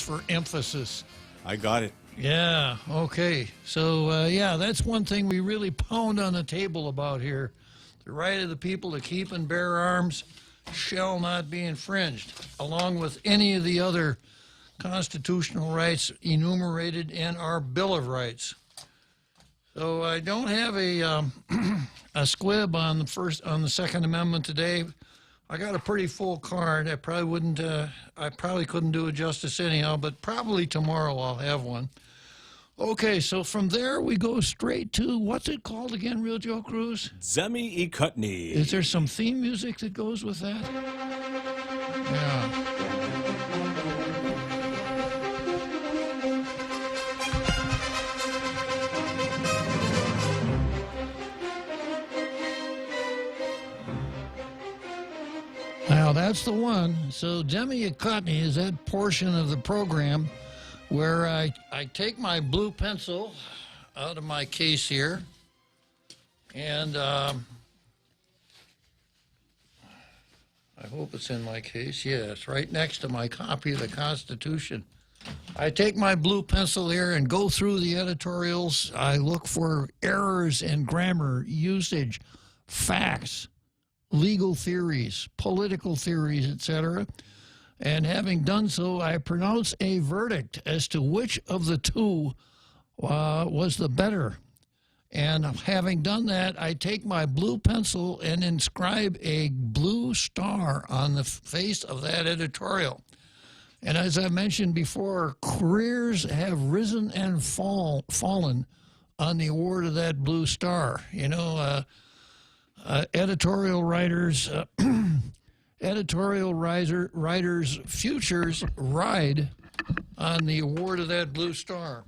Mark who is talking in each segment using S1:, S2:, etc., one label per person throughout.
S1: for emphasis.
S2: I got it.
S1: Yeah, okay. So, yeah, that's one thing we really pound on the table about here. The right of the people to keep and bear arms shall not be infringed, along with any of the other constitutional rights enumerated in our Bill of Rights. So I don't have a squib on the Second Amendment today. I got a pretty full card. I probably couldn't do it justice anyhow, but probably tomorrow I'll have one. Okay, so from there we go straight to, what's it called again, Real Joe Cruz?
S2: Zemi E. Cutney.
S1: Is there some theme music that goes with that? Yeah. Now, that's the one. So, Demi Cutney is that portion of the program where I take my blue pencil out of my case here, and I hope it's in my case. Yeah, it's right next to my copy of the Constitution. I take my blue pencil here and go through the editorials. I look for errors in grammar, usage, facts, legal theories, political theories, etc. And having done so, I pronounce a verdict as to which of the two was the better. And having done that, I take my blue pencil and inscribe a blue star on the face of that editorial. And as I mentioned before, careers have risen and fallen on the award of that blue star. You know, editorial writers, writers' futures ride on the award of that blue star.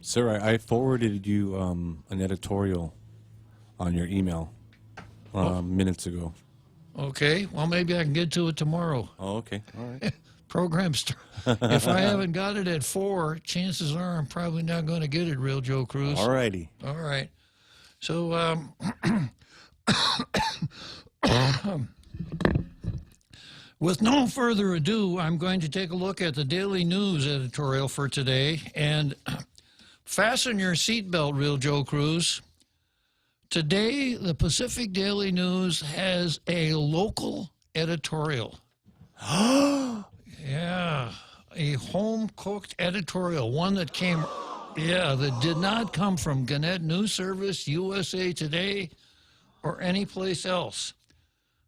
S2: Sir, I forwarded you an editorial on your email minutes ago.
S1: Okay, well, maybe I can get to it tomorrow.
S2: Oh, okay, all right.
S1: Program start. If I haven't got it at 4, chances are I'm probably not going to get it, Real Joe Cruz.
S2: All righty.
S1: All right. So, with no further ado, I'm going to take a look at the Daily News editorial for today. And fasten your seatbelt, Real Joe Cruz. Today, the Pacific Daily News has a local editorial. Yeah, a home-cooked editorial, one that came, that did not come from Gannett News Service, USA Today, or any place else.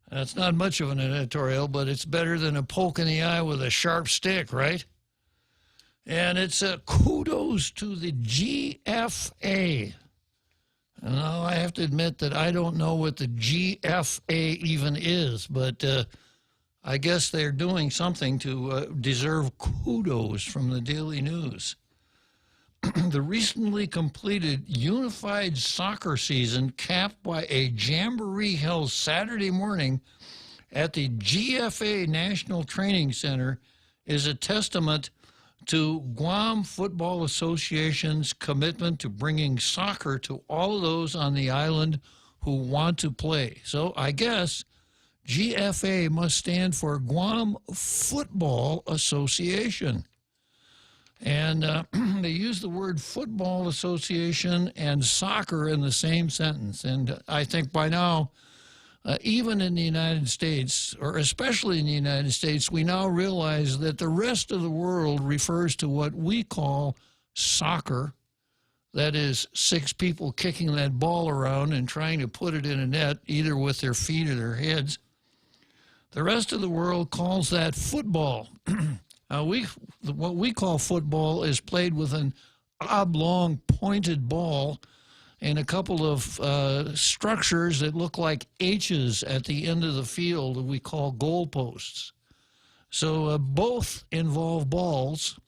S1: That's not much of an editorial, but it's better than a poke in the eye with a sharp stick, right? And it's a kudos to the GFA. Now, I have to admit that I don't know what the GFA even is, but I guess they're doing something to deserve kudos from the Daily News. The recently completed unified soccer season, capped by a jamboree held Saturday morning at the GFA National Training Center, is a testament to Guam Football Association's commitment to bringing soccer to all of those on the island who want to play. So I guess GFA must stand for Guam Football Association. And they use the word football association and soccer in the same sentence. And I think by now, even in the United States, or especially in the United States, we now realize that the rest of the world refers to what we call soccer. That is, 6 people kicking that ball around and trying to put it in a net, either with their feet or their heads. The rest of the world calls that football. What we call football is played with an oblong pointed ball and a couple of structures that look like H's at the end of the field that we call goalposts. So both involve balls,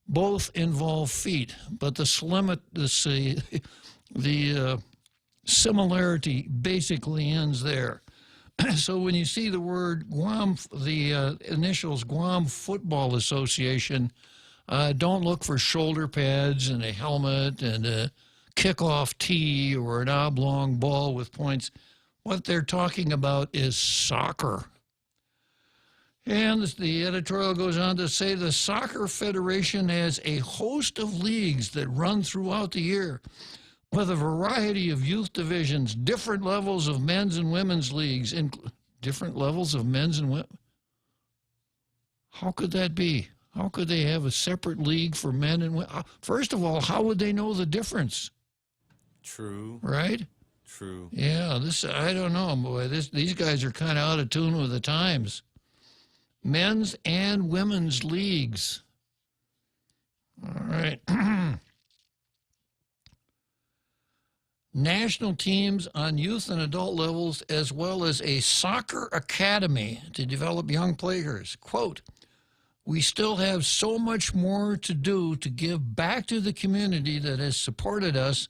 S1: both involve feet, but the similarity basically ends there. So when you see the word Guam, the initials Guam Football Association, don't look for shoulder pads and a helmet and a kickoff tee or an oblong ball with points. What they're talking about is soccer. And the editorial goes on to say the Soccer Federation has a host of leagues that run throughout the year with a variety of youth divisions, different levels of men's and women's leagues, different levels of men's and women. How could that be? How could they have a separate league for men and women? First of all, how would they know the difference?
S2: True.
S1: Right?
S2: True.
S1: Yeah, I don't know, boy. These guys are kind of out of tune with the times. Men's and women's leagues. All right. National teams on youth and adult levels, as well as a soccer academy to develop young players. Quote, we still have so much more to do to give back to the community that has supported us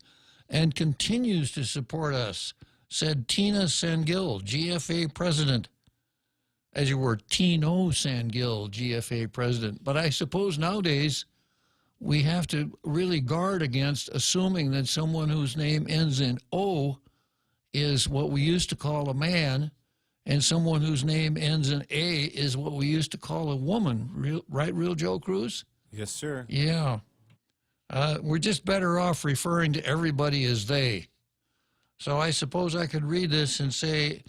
S1: and continues to support us, said Tina Sangill, GFA president. As you were, Tino Sangill, GFA president. But I suppose nowadays we have to really guard against assuming that someone whose name ends in O is what we used to call a man, and someone whose name ends in A is what we used to call a woman. Real Joe Cruz?
S2: Yes, sir.
S1: Yeah. We're just better off referring to everybody as they. So I suppose I could read this and say,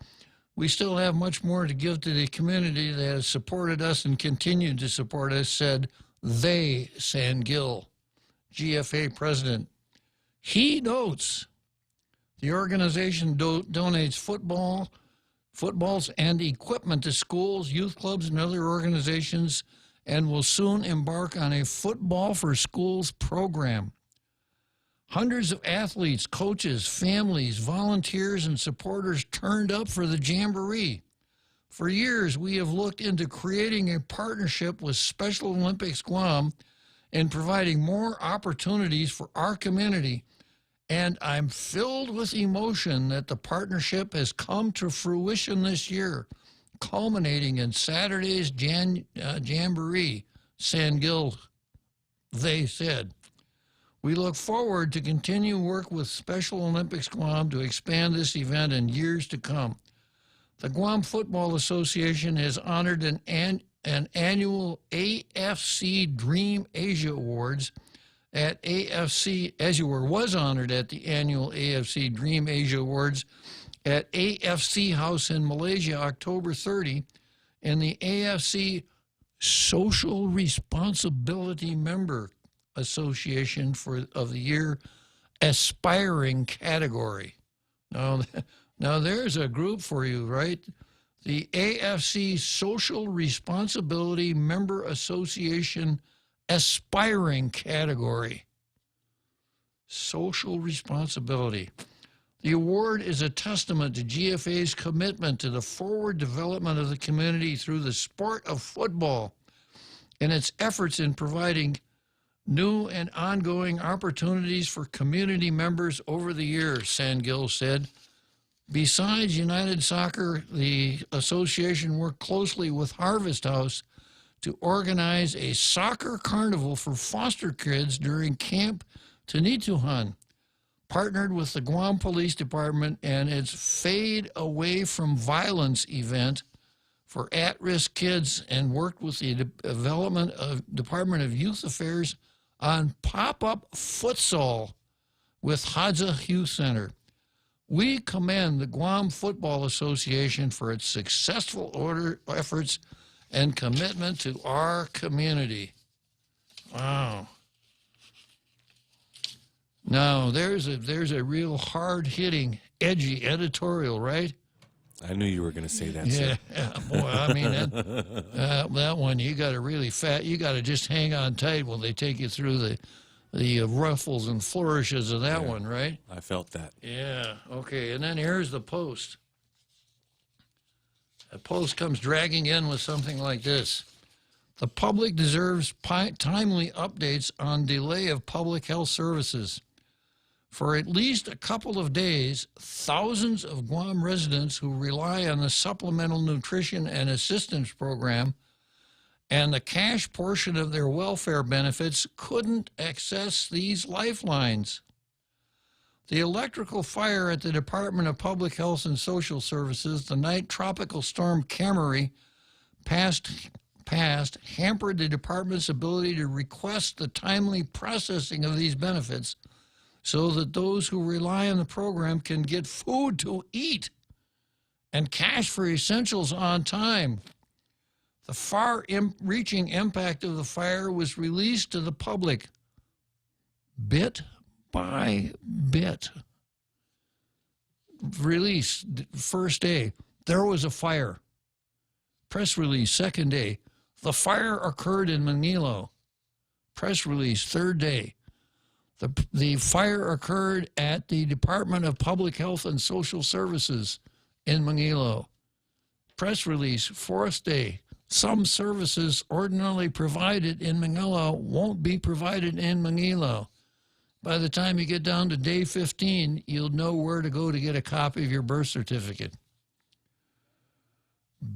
S1: we still have much more to give to the community that has supported us and continued to support us, said they, Sangill, GFA president. He notes the organization donates footballs and equipment to schools, youth clubs, and other organizations, and will soon embark on a Football for Schools program. Hundreds of athletes, coaches, families, volunteers, and supporters turned up for the Jamboree. For years, we have looked into creating a partnership with Special Olympics Guam and providing more opportunities for our community. And I'm filled with emotion that the partnership has come to fruition this year, culminating in Saturday's Jamboree, Sangill, they said. We look forward to continue work with Special Olympics Guam to expand this event in years to come. The Guam Football Association has honored an annual AFC Dream Asia Awards at AFC, as you were, was honored at the annual AFC Dream Asia Awards at AFC House in Malaysia, October 30, and the AFC Social Responsibility Member Association of the Year aspiring category. Now there's a group for you, right? The AFC Social Responsibility Member Association aspiring category. Social responsibility. The award is a testament to GFA's commitment to the forward development of the community through the sport of football and its efforts in providing new and ongoing opportunities for community members over the years, Sangill said. Besides United Soccer, the association worked closely with Harvest House to organize a soccer carnival for foster kids during Camp Tanituhan, partnered with the Guam Police Department and its Fade Away from Violence event for at-risk kids, and worked with the Department of Youth Affairs on pop-up futsal with Hadza Youth Center. We commend the Guam Football Association for its successful efforts and commitment to our community. Wow. Now, there's a real hard-hitting, edgy editorial, right?
S2: I knew you were going to say that,
S1: Yeah,
S2: sir.
S1: boy, I mean, that one, you got to really you got to just hang on tight while they take you through the ruffles and flourishes of that one, right?
S2: I felt that.
S1: Yeah, okay, and then here's the Post. The Post comes dragging in with something like this. The public deserves timely updates on delay of public health services. For at least a couple of days, thousands of Guam residents who rely on the Supplemental Nutrition and Assistance Program and the cash portion of their welfare benefits couldn't access these lifelines. The electrical fire at the Department of Public Health and Social Services the night Tropical Storm Camry passed hampered the department's ability to request the timely processing of these benefits so that those who rely on the program can get food to eat and cash for essentials on time. The far-reaching impact of the fire was released to the public bit by bit. Release, first day, there was a fire. Press release, second day, the fire occurred in Manilo. Press release, third day, the fire occurred at the Department of Public Health and Social Services in Manilo. Press release, fourth day, some services ordinarily provided in Manilo won't be provided in Manilo. By the time you get down to day 15, you'll know where to go to get a copy of your birth certificate.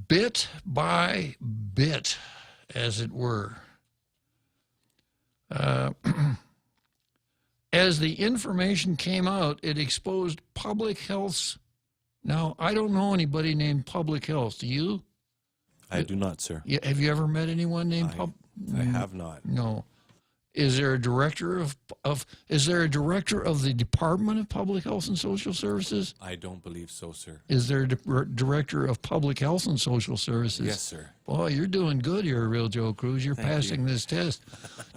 S1: Bit by bit, as it were. As the information came out, it exposed public health's. Now, I don't know anybody named Public Health. Do you?
S2: I do not, sir.
S1: Yeah, have you ever met anyone named
S2: I have not.
S1: No. Is there a director is there a director of the Department of Public Health and Social Services?
S2: I don't believe so, sir.
S1: Is there a director of Public Health and Social Services?
S2: Yes, sir.
S1: Boy, you're doing good here, Real Joe Cruz. You're passing this test.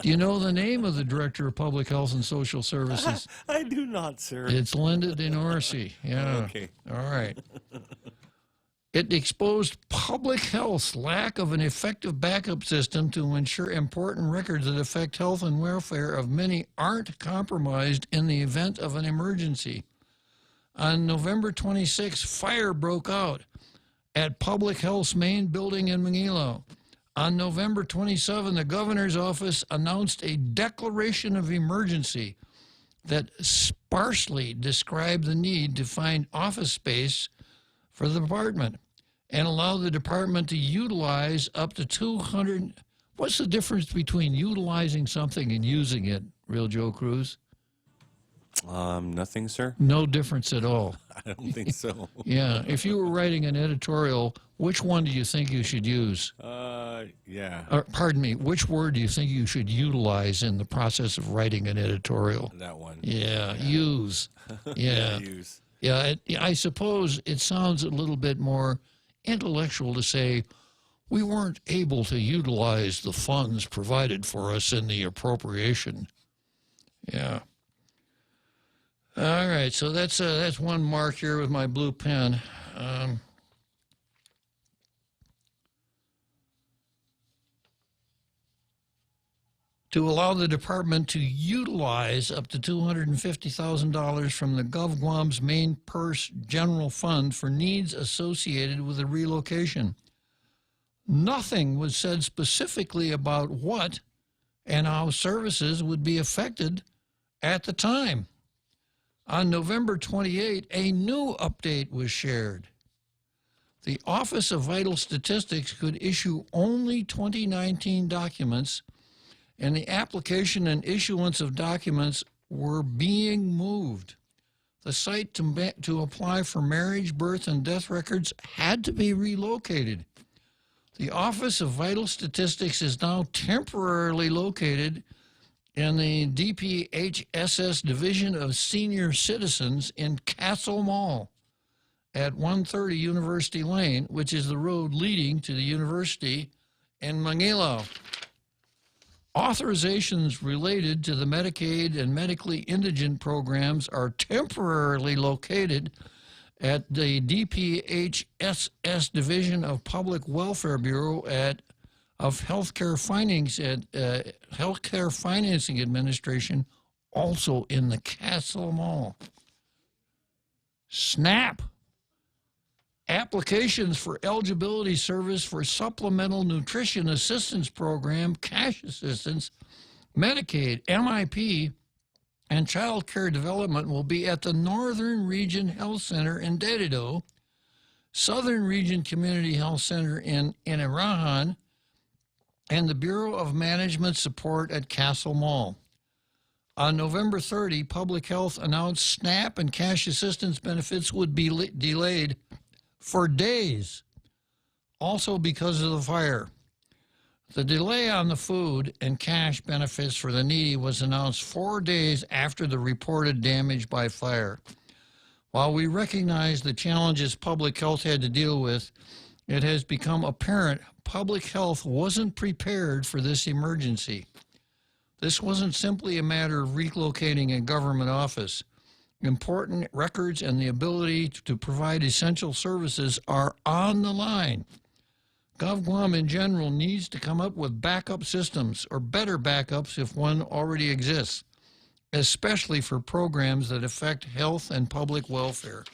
S1: Do you know the name of the director of Public Health and Social Services?
S2: I do not, sir.
S1: It's Linda DeNorsi. Yeah.
S2: Okay.
S1: All right. It exposed public health's lack of an effective backup system to ensure important records that affect health and welfare of many aren't compromised in the event of an emergency. On November 26, fire broke out at Public Health's main building in Manilo. On November 27, the governor's office announced a declaration of emergency that sparsely described the need to find office space for the department and allow the department to utilize up to 200. What's the difference between utilizing something and using it, Real Joe Cruz?
S2: Nothing, sir.
S1: No difference at all.
S2: I don't think so.
S1: Yeah. If you were writing an editorial, which one do you think you should use?
S2: Yeah.
S1: Pardon me. Which word do you think you should utilize in the process of writing an editorial?
S2: That one.
S1: Yeah. Use. Yeah.
S2: Use.
S1: Yeah. I suppose it sounds a little bit more intellectual to say we weren't able to utilize the funds provided for us in the appropriation. Yeah. All right, so that's one mark here with my blue pen. To allow the department to utilize up to $250,000 from the GovGuam's main purse general fund for needs associated with the relocation. Nothing was said specifically about what and how services would be affected at the time. On November 28, a new update was shared. The Office of Vital Statistics could issue only 2019 documents, and the application and issuance of documents were being moved. The site to apply for marriage, birth, and death records had to be relocated. The Office of Vital Statistics is now temporarily located in the DPHSS Division of Senior Citizens in Castle Mall at 130 University Lane, which is the road leading to the university in Manila. Authorizations related to the Medicaid and medically indigent programs are temporarily located at the DPHSS Division of Public Welfare Bureau of Healthcare Financing Administration, also in the Castle Mall. SNAP. Applications for eligibility service for Supplemental Nutrition Assistance Program, cash assistance, Medicaid, MIP, and Child Care Development will be at the Northern Region Health Center in Dedido, Southern Region Community Health Center in Irahan, and the Bureau of Management Support at Castle Mall. On November 30, Public Health announced SNAP and cash assistance benefits would be delayed for days, also because of the fire. The delay on the food and cash benefits for the needy was announced 4 days after the reported damage by fire. While we recognize the challenges public health had to deal with, it has become apparent public health wasn't prepared for this emergency. This wasn't simply a matter of relocating a government office. Important records and the ability to provide essential services are on the line. GovGuam in general needs to come up with backup systems, or better backups if one already exists, especially for programs that affect health and public welfare.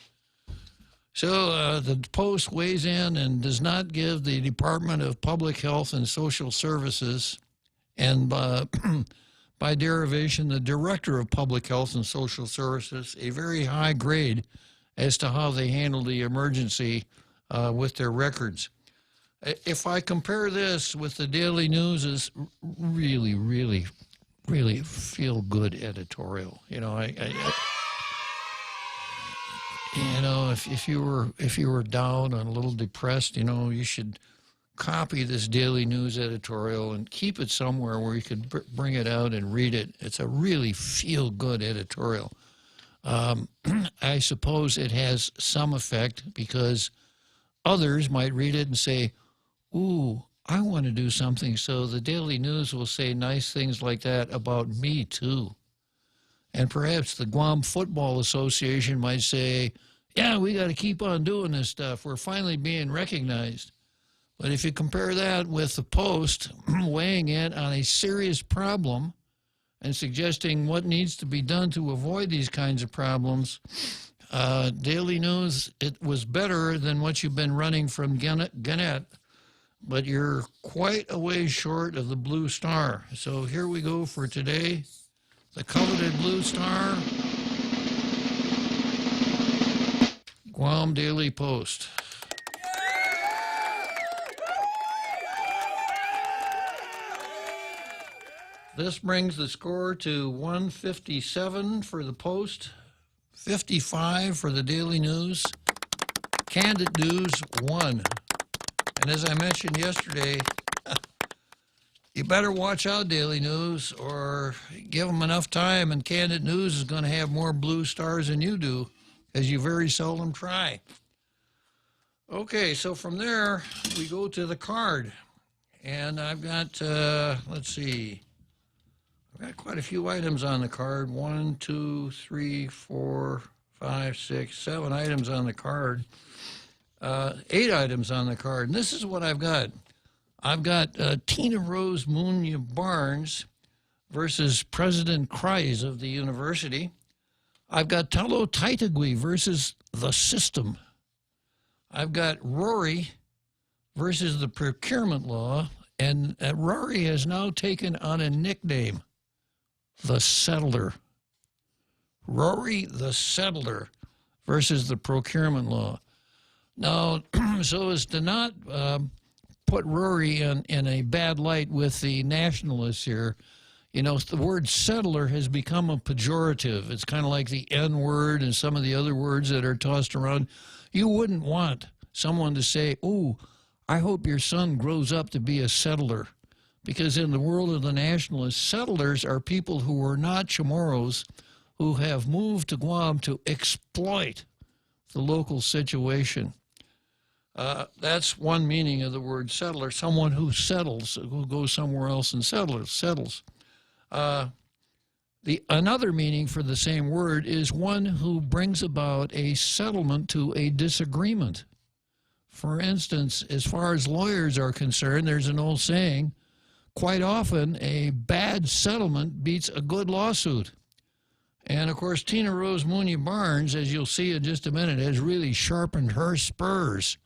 S1: So the Post weighs in and does not give the Department of Public Health and Social Services, and by derivation, the Director of Public Health and Social Services, a very high grade as to how they handled the emergency with their records. If I compare this with the Daily News's really, really, really feel-good editorial, if you were down and a little depressed, you should copy this Daily News editorial and keep it somewhere where you could bring it out and read it. It's a really feel-good editorial. I suppose it has some effect because others might read it and say, ooh, I want to do something, so the Daily News will say nice things like that about me, too. And perhaps the Guam Football Association might say, yeah, we got to keep on doing this stuff. We're finally being recognized. But if you compare that with the Post weighing in on a serious problem and suggesting what needs to be done to avoid these kinds of problems, Daily News, it was better than what you've been running from Gannett. But you're quite a ways short of the Blue Star. So here we go for today. The coveted Blue Star, Guam Daily Post. This brings the score to 157 for the Post, 55 for the Daily News. Candid News 1. And as I mentioned yesterday, you better watch out, Daily News, or give them enough time, and Candid News is going to have more blue stars than you do, as you very seldom try. Okay, so from there, we go to the card. And I've got, let's see, I've got quite a few items on the card. 1, 2, 3, 4, 5, 6, 7 items on the card. 8 items on the card, and this is what I've got. I've got Tina Rose Munya Barnes versus President Kreis of the university. I've got Talo Taitagui versus the system. I've got Rory versus the procurement law, and Rory has now taken on a nickname, the Settler. Rory the Settler versus the procurement law. Now, so as to not put Rory in a bad light with the nationalists here, the word settler has become a pejorative. It's kind of like the N-word and some of the other words that are tossed around. You wouldn't want someone to say, ooh, I hope your son grows up to be a settler. Because in the world of the nationalists, settlers are people who are not Chamorros, who have moved to Guam to exploit the local situation. That's one meaning of the word settler, someone who settles, who goes somewhere else and settles. Another meaning for the same word is one who brings about a settlement to a disagreement. For instance, as far as lawyers are concerned, there's an old saying, quite often a bad settlement beats a good lawsuit. And, of course, Tina Rose Munya Barnes, as you'll see in just a minute, has really sharpened her spurs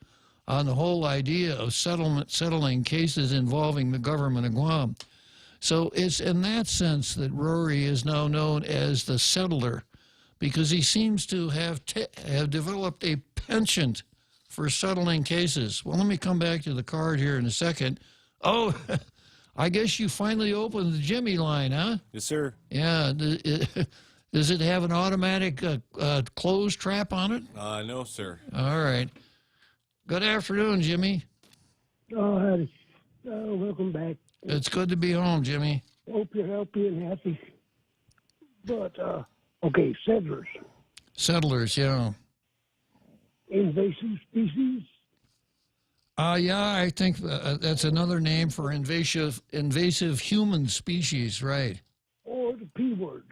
S1: on the whole idea of settling cases involving the government of Guam. So it's in that sense that Rory is now known as the settler, because he seems to have developed a penchant for settling cases. Well, let me come back to the card here in a second. Oh, I guess you finally opened the Jimmy line, huh?
S2: Yes, sir.
S1: Yeah. Does it have an automatic close trap on it?
S2: No, sir.
S1: All right. Good afternoon, Jimmy.
S3: Oh, welcome back.
S1: It's good to be home, Jimmy.
S3: Hope you're healthy and happy. But, okay, settlers.
S1: Settlers, yeah.
S3: Invasive species?
S1: Yeah, I think that's another name for invasive human species, right?
S3: Or the P word?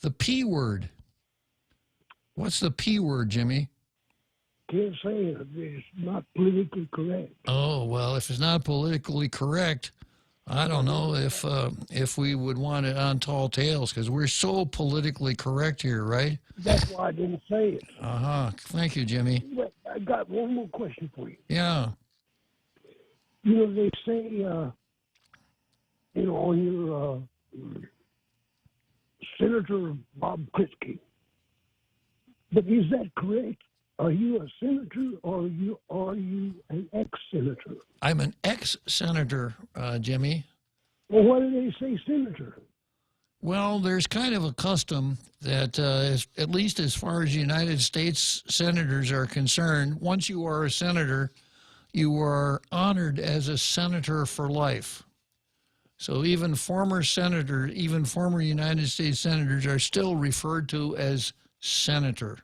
S1: The P word. What's the P word, Jimmy?
S3: Can't say it. It's not politically correct.
S1: Oh, well, if it's not politically correct, I don't know if we would want it on Tall Tales, because we're so politically correct here, right?
S3: That's why I didn't say it.
S1: Uh-huh. Thank you, Jimmy.
S3: But I got one more question for you.
S1: Yeah.
S3: You know, they say, on your Senator Bob Klitzkie. But is that correct? Are you a senator or are you an ex-senator?
S1: I'm an ex-senator, Jimmy.
S3: Well, why do they say senator?
S1: Well, there's kind of a custom that, at least as far as United States senators are concerned, once you are a senator, you are honored as a senator for life. So even former United States senators are still referred to as senator.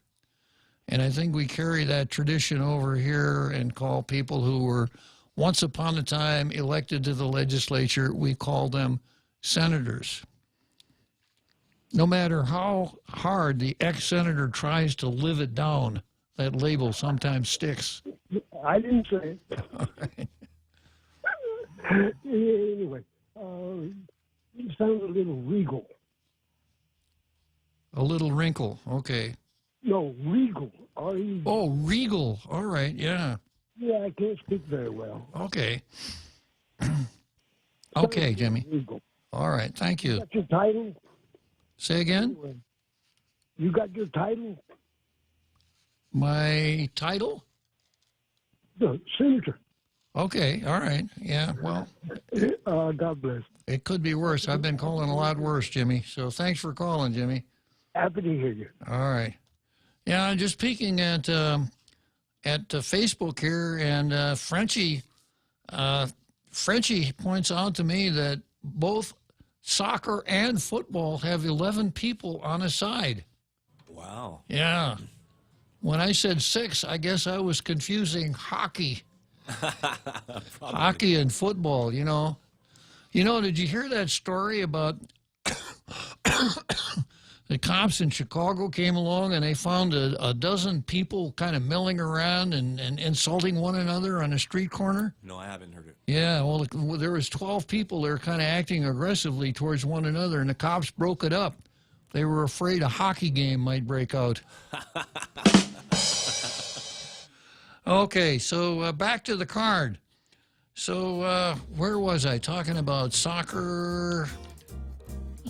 S1: And I think we carry that tradition over here and call people who were once upon a time elected to the legislature, we call them senators. No matter how hard the ex-senator tries to live it down, that label sometimes sticks.
S3: I didn't say it.
S1: All right.
S3: Anyway, you sound a little regal.
S1: A little wrinkle, okay.
S3: No, regal. R-E-G.
S1: Oh, regal. All right, yeah.
S3: Yeah, I can't speak very well.
S1: Okay. Okay, Jimmy.
S3: Regal.
S1: All right, thank you.
S3: Got your title?
S1: Say again?
S3: Anyway, you got your title?
S1: My title?
S3: The senator.
S1: Okay, all right. Yeah, well,
S3: God bless.
S1: it could be worse. I've been calling a lot worse, Jimmy. So thanks for calling, Jimmy.
S3: Happy to hear you.
S1: All right. Yeah, I'm just peeking at Facebook here, and Frenchie points out to me that both soccer and football have 11 people on a side.
S2: Wow.
S1: Yeah. When I said 6, I guess I was confusing hockey. Hockey and football, you know. Did you hear that story about the cops in Chicago came along and they found a dozen people kind of milling around and insulting one another on a street corner?
S2: No, I haven't heard it.
S1: Yeah, well, there was 12 people there kind of acting aggressively towards one another, and the cops broke it up. They were afraid a hockey game might break out. Okay, so back to the card. So where was I? Talking about soccer.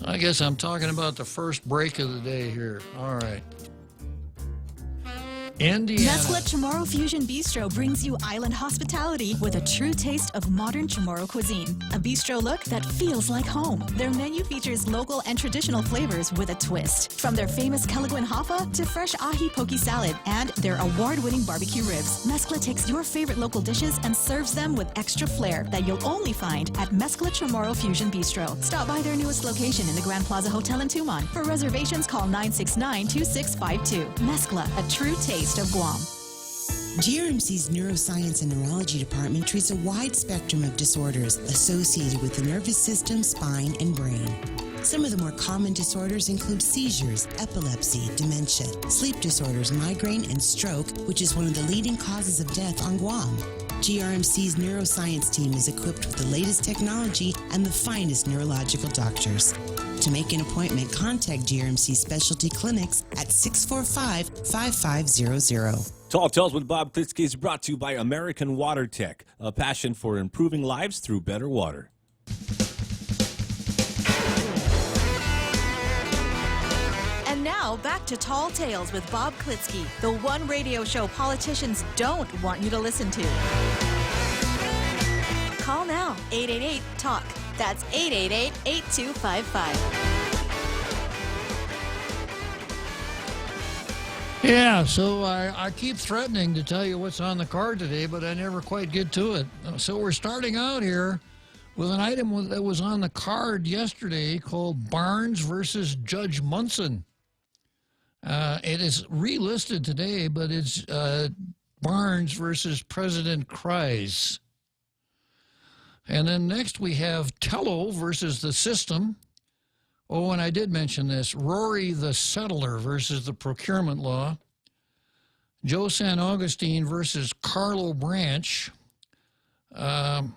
S1: I guess I'm talking about the first break of the day here. All right. Indiana.
S4: Mescla Chamorro Fusion Bistro brings you island hospitality with a true taste of modern Chamorro cuisine. A bistro look that feels like home. Their menu features local and traditional flavors with a twist. From their famous Kelaguen Hapa to fresh ahi poke salad and their award-winning barbecue ribs. Mescla takes your favorite local dishes and serves them with extra flair that you'll only find at Mescla Chamorro Fusion Bistro. Stop by their newest location in the Grand Plaza Hotel in Tumon. For reservations, call 969-2652. Mescla, a true taste of Guam.
S5: GRMC's Neuroscience and Neurology Department treats a wide spectrum of disorders associated with the nervous system, spine, and brain. Some of the more common disorders include seizures, epilepsy, dementia, sleep disorders, migraine, and stroke, which is one of the leading causes of death on Guam. GRMC's neuroscience team is equipped with the latest technology and the finest neurological doctors. To make an appointment, contact GRMC Specialty Clinics at 645-5500.
S2: Tall Tales with Bob Klitzkie is brought to you by American Water Tech, a passion for improving lives through better water.
S4: And now, back to Tall Tales with Bob Klitzkie, the one radio show politicians don't want you to listen to. Call now, 888-TALK. That's 888-8255.
S1: Yeah, so I keep threatening to tell you what's on the card today, but I never quite get to it. So we're starting out here with an item that was on the card yesterday called Barnes versus Judge Munson. It is relisted today, but it's Barnes versus President Kreis. And then next we have Tello versus the System. Oh, and I did mention this. Rory the Settler versus the Procurement Law. Joe San Augustine versus Carlo Branch. Andre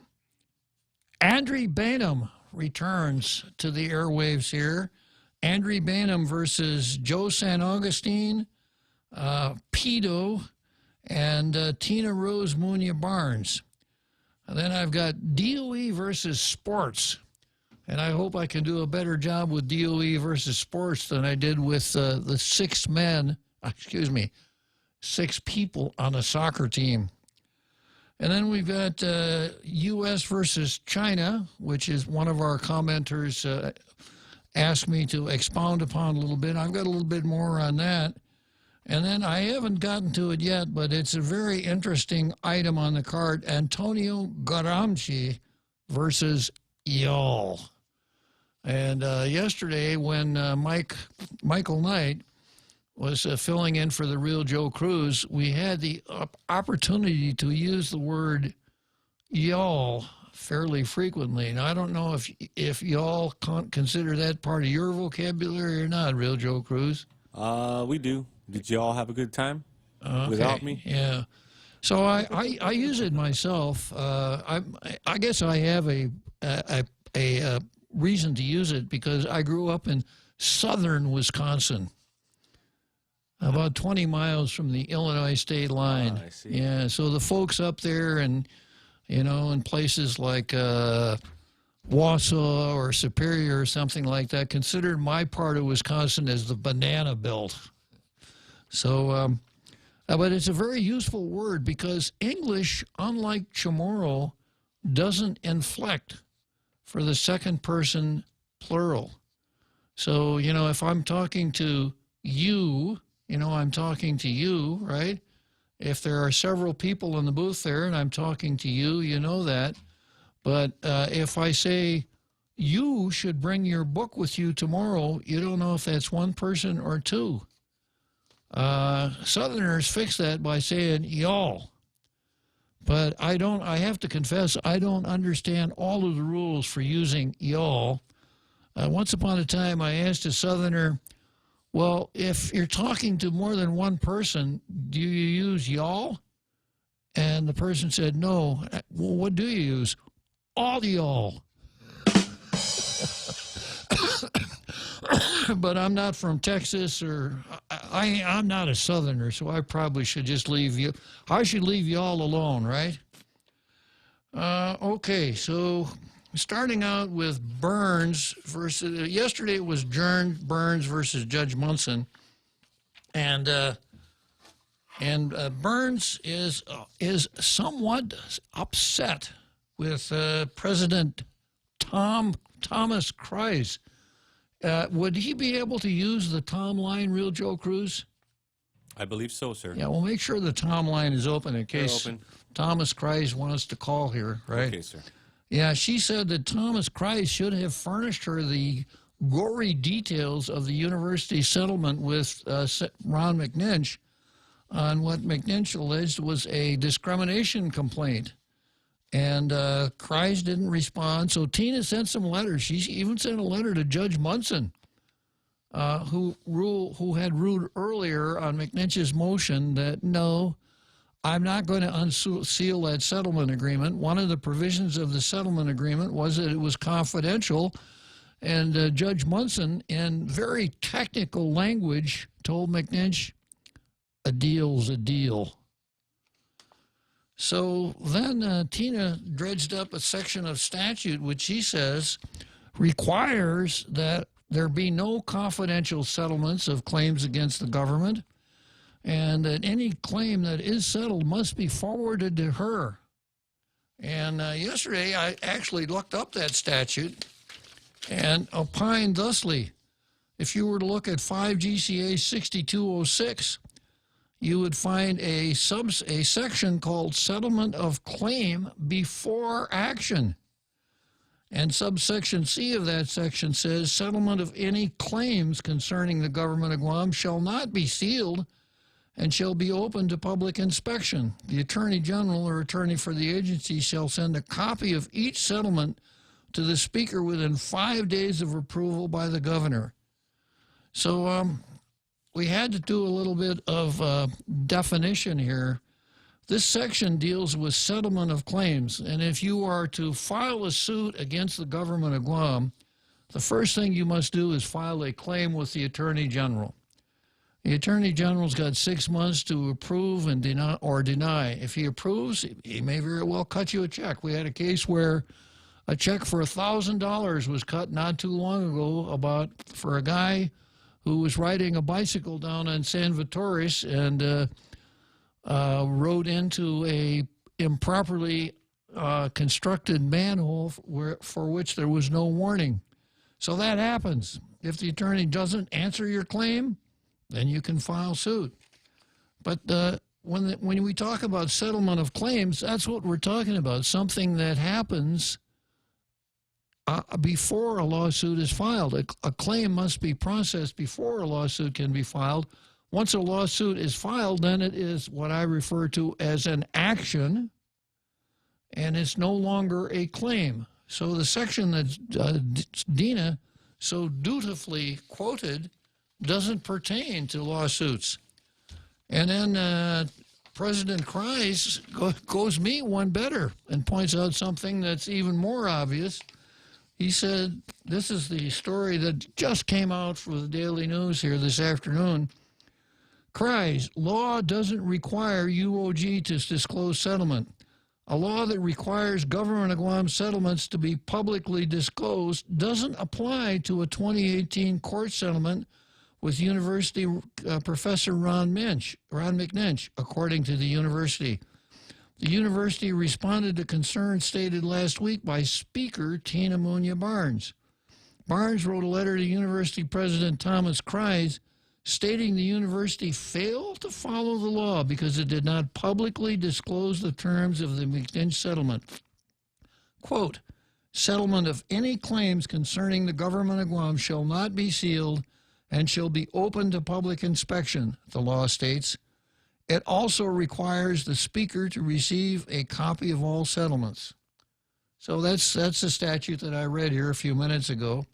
S1: Bainham returns to the airwaves here. Andre Bainham versus Joe San Augustine, Pido, and Tina Rose Munya Barnes. And then I've got DOE versus Sports. And I hope I can do a better job with DOE versus Sports than I did with the 6 people on a soccer team. And then we've got U.S. versus China, which is one of our commenters asked me to expound upon a little bit. I've got a little bit more on that. And then I haven't gotten to it yet, but it's a very interesting item on the card. Antonio Gramsci versus Y'all. And yesterday when Michael Knight was filling in for the real Joe Cruz, we had the opportunity to use the word y'all fairly frequently. And I don't know if y'all consider that part of your vocabulary or not, real Joe Cruz.
S2: We do. Did y'all have a good time without me?
S1: Yeah. So I use it myself. I guess I have a reason to use it because I grew up in southern Wisconsin, about 20 miles from the Illinois state line.
S2: I see.
S1: Yeah, so the folks up there and, in places like Wausau or Superior or something like that considered my part of Wisconsin as the banana belt. So, but it's a very useful word because English, unlike Chamorro, doesn't inflect for the second person plural. So, if I'm talking to you, I'm talking to you, right? If there are several people in the booth there and I'm talking to you, you know that. But if I say, you should bring your book with you tomorrow, you don't know if that's one person or two. Southerners fix that by saying y'all. But I have to confess, I don't understand all of the rules for using y'all. Once upon a time, I asked a Southerner, well, if you're talking to more than one person, do you use y'all? And the person said, no. Well, what do you use? All y'all. But I'm not from Texas, or I'm not a Southerner, so I probably should just leave you. I should leave y'all alone, right? Okay, so starting out with Burns versus yesterday it was Burns versus Judge Munson, and Burns is somewhat upset with President Thomas Kreis. Would he be able to use the Tom line, real Joe Cruz?
S2: I believe so, sir.
S1: Yeah, well, make sure the Tom line is open in case Thomas Kreis wants to call here, right?
S2: Okay, sir.
S1: Yeah, she said that Thomas Kreis should have furnished her the gory details of the university settlement with Ron McNinch on what McNinch alleged was a discrimination complaint. And Kreis didn't respond, so Tina sent some letters. She even sent a letter to Judge Munson, who had ruled earlier on McNinch's motion that, no, I'm not going to unseal that settlement agreement. One of the provisions of the settlement agreement was that it was confidential, and Judge Munson, in very technical language, told McNinch, a deal's a deal. So then Tina dredged up a section of statute which she says requires that there be no confidential settlements of claims against the government, and that any claim that is settled must be forwarded to her. And yesterday I actually looked up that statute and opined thusly. If you were to look at 5 GCA 6206, you would find a section called Settlement of Claim Before Action. And subsection C of that section says, settlement of any claims concerning the government of Guam shall not be sealed and shall be open to public inspection. The Attorney General or attorney for the agency shall send a copy of each settlement to the Speaker within 5 days of approval by the Governor. So we had to do a little bit of definition here. This section deals with settlement of claims, and if you are to file a suit against the government of Guam, the first thing you must do is file a claim with the Attorney General. The Attorney General's got 6 months to approve and deny. If he approves, he may very well cut you a check. We had a case where a check for $1,000 was cut not too long ago for a guy who was riding a bicycle down on San Vittoris and rode into a improperly constructed manhole for which there was no warning. So that happens. If the attorney doesn't answer your claim, then you can file suit. But when we talk about settlement of claims, that's what we're talking about, something that happens before a lawsuit is filed. A claim must be processed before a lawsuit can be filed. Once a lawsuit is filed, then it is what I refer to as an action, and it's no longer a claim. So the section that Dina so dutifully quoted doesn't pertain to lawsuits. And then President Kreis goes me one better and points out something that's even more obvious. He said, this is the story that just came out for the Daily News here this afternoon. Kreis, law doesn't require UOG to disclose settlement. A law that requires government of Guam settlements to be publicly disclosed doesn't apply to a 2018 court settlement with University Professor Ron McNinch, according to the university. The university responded to concerns stated last week by Speaker Tina Munya Barnes. Barnes wrote a letter to University President Thomas Kreis stating the university failed to follow the law because it did not publicly disclose the terms of the McNinch settlement. Quote, settlement of any claims concerning the government of Guam shall not be sealed and shall be open to public inspection, the law states. It also requires the Speaker to receive a copy of all settlements. So that's the statute that I read here a few minutes ago.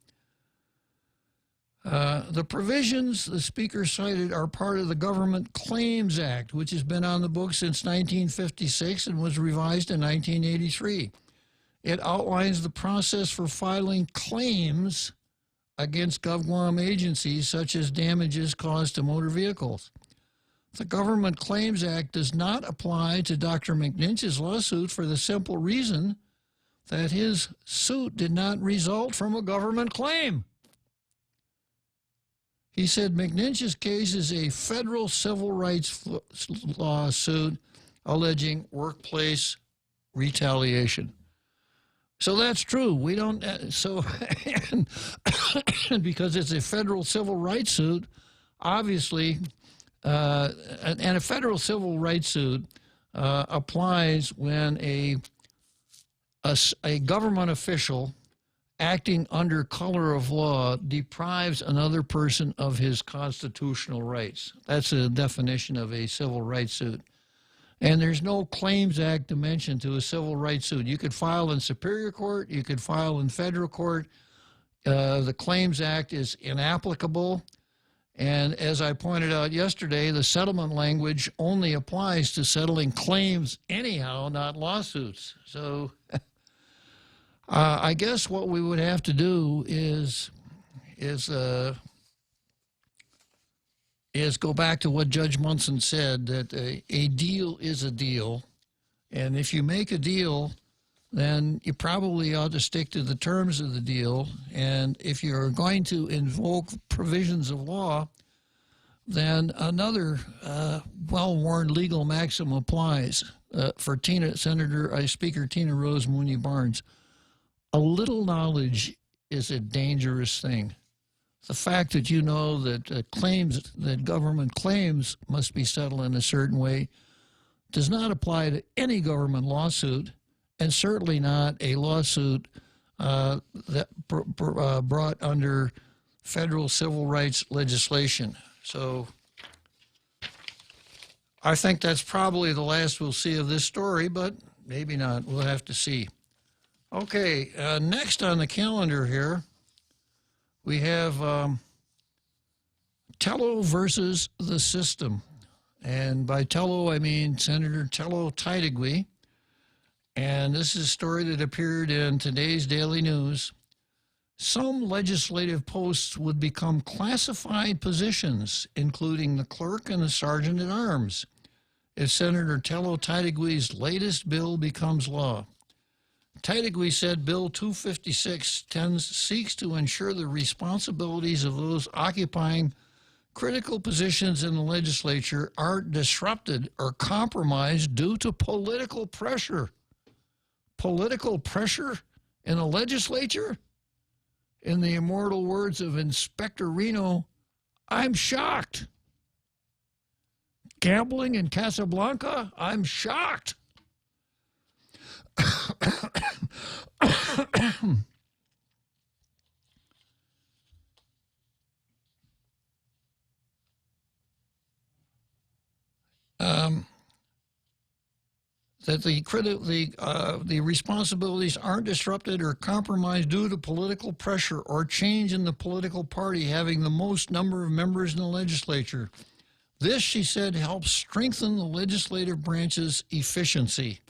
S1: The provisions the Speaker cited are part of the Government Claims Act, which has been on the books since 1956 and was revised in 1983. It outlines the process for filing claims against GovGuam agencies such as damages caused to motor vehicles. The Government Claims Act does not apply to Dr. McNinch's lawsuit for the simple reason that his suit did not result from a government claim. He said McNinch's case is a federal civil rights lawsuit alleging workplace retaliation. So that's true. We don't, and because it's a federal civil rights suit, obviously, and a federal civil rights suit applies when a government official acting under color of law deprives another person of his constitutional rights. That's a definition of a civil rights suit. And there's no Claims Act dimension to a civil rights suit. You could file in Superior Court, you could file in federal court. The Claims Act is inapplicable. And as I pointed out yesterday, the settlement language only applies to settling claims anyhow, not lawsuits. So I guess what we would have to do is go back to what Judge Munson said, that a deal is a deal. And if you make a deal, then you probably ought to stick to the terms of the deal. And if you're going to invoke provisions of law, then another well-worn legal maxim applies. for Speaker Tina Rose Mooney Barnes. A little knowledge is a dangerous thing. The fact that you know that claims that government claims must be settled in a certain way does not apply to any government lawsuit, and certainly not a lawsuit that brought under federal civil rights legislation. So I think that's probably the last we'll see of this story, but maybe not. We'll have to see. Okay, next on the calendar here, we have Tello versus the system. And by Tello, I mean Senator Tello Taitigui. And this is a story that appeared in today's Daily News. Some legislative posts would become classified positions, including the clerk and the sergeant at arms, if Senator Tello Taitigui's latest bill becomes law. Taitigui said Bill 256 seeks to ensure the responsibilities of those occupying critical positions in the legislature aren't disrupted or compromised due to political pressure. Political pressure in the legislature? In the immortal words of Inspector Reno, I'm shocked. Gambling in Casablanca? I'm shocked. That the responsibilities aren't disrupted or compromised due to political pressure or change in the political party having the most number of members in the legislature. This, she said, helps strengthen the legislative branch's efficiency.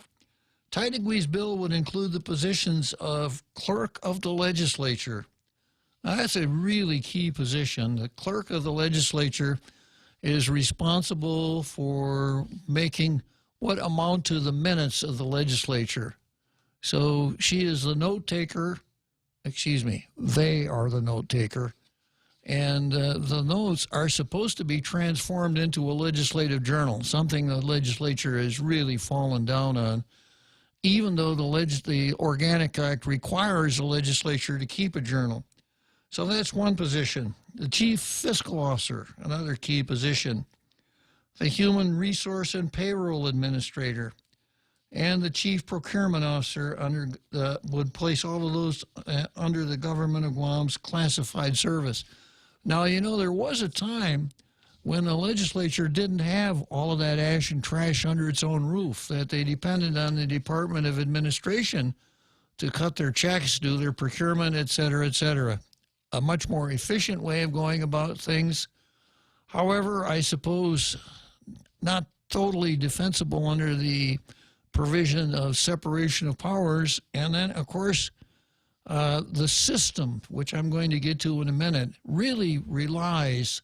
S1: Taitigui's bill would include the positions of clerk of the legislature. Now, that's a really key position. The clerk of the legislature is responsible for making what amount to the minutes of the legislature. So she is the note taker. They are the note taker. And the notes are supposed to be transformed into a legislative journal, something the legislature has really fallen down on, even though the Organic Act requires the legislature to keep a journal. So that's one position. The chief fiscal officer, another key position. The human resource and payroll administrator, and the chief procurement officer would place all of those under the government of Guam's classified service. Now, you know, there was a time when the legislature didn't have all of that ash and trash under its own roof, that they depended on the Department of Administration to cut their checks, do their procurement, et cetera, et cetera. A much more efficient way of going about things. However, I suppose not totally defensible under the provision of separation of powers. And then, of course, the system, which I'm going to get to in a minute, really relies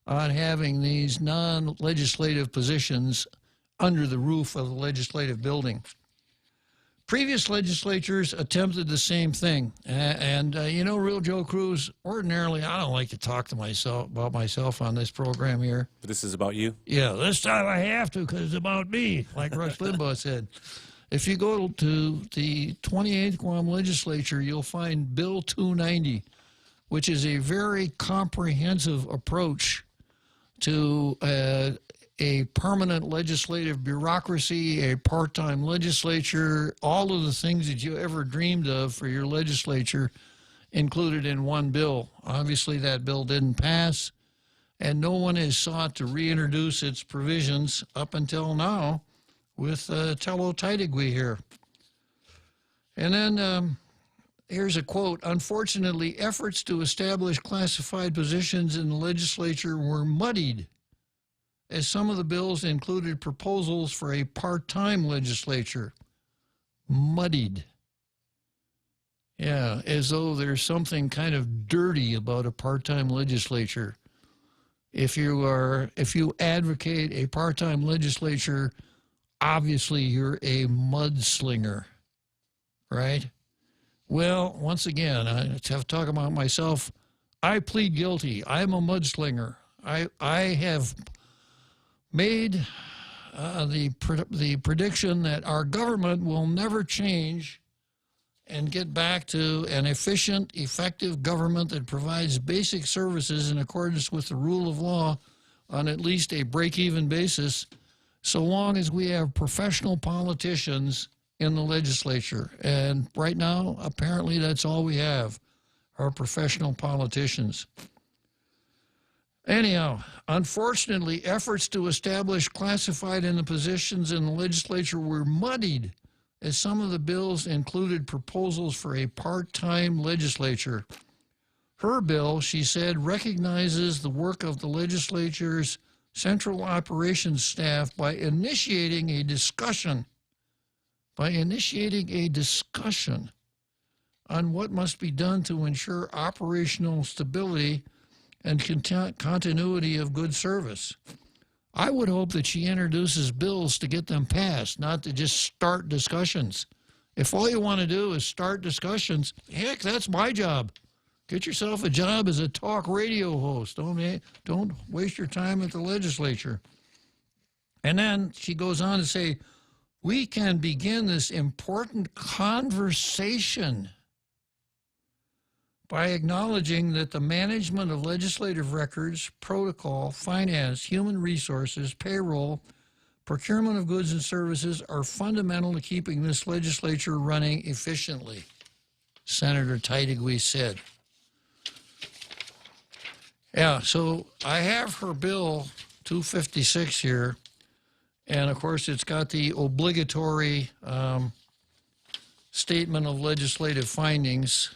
S1: on having these non-legislative positions under the roof of the legislative building. Previous legislatures attempted the same thing. You know, Real Joe Cruz, ordinarily I don't like to talk to about myself on this program here.
S2: But this is about you?
S1: Yeah, this time I have to because it's about me, like Rush Limbaugh said. If you go to the 28th Guam legislature, you'll find Bill 290, which is a very comprehensive approach to a permanent legislative bureaucracy, a part-time legislature, all of the things that you ever dreamed of for your legislature included in one bill. Obviously, that bill didn't pass, and no one has sought to reintroduce its provisions up until now with Tello Taitigui here. And then here's a quote. Unfortunately, efforts to establish classified positions in the legislature were muddied, as some of the bills included proposals for a part-time legislature. Muddied. Yeah, as though there's something kind of dirty about a part-time legislature. If you advocate a part-time legislature, obviously you're a mudslinger, right? Well, once again, I have to talk about myself. I plead guilty. I'm a mudslinger. I have made the prediction that our government will never change and get back to an efficient, effective government that provides basic services in accordance with the rule of law on at least a break-even basis, so long as we have professional politicians in the legislature. And right now, apparently, that's all we have, are professional politicians. Anyhow, unfortunately, efforts to establish classified in the positions in the legislature were muddied, as some of the bills included proposals for a part-time legislature. Her bill, she said, recognizes the work of the legislature's central operations staff by initiating a discussion on what must be done to ensure operational stability and continuity of good service. I would hope that she introduces bills to get them passed, not to just start discussions. If all you want to do is start discussions, heck, that's my job. Get yourself a job as a talk radio host. Don't waste your time at the legislature. And then she goes on to say, we can begin this important conversation by acknowledging that the management of legislative records, protocol, finance, human resources, payroll, procurement of goods and services are fundamental to keeping this legislature running efficiently, Senator Teitigui said. Yeah, so I have her bill 256 here, and of course it's got the obligatory statement of legislative findings,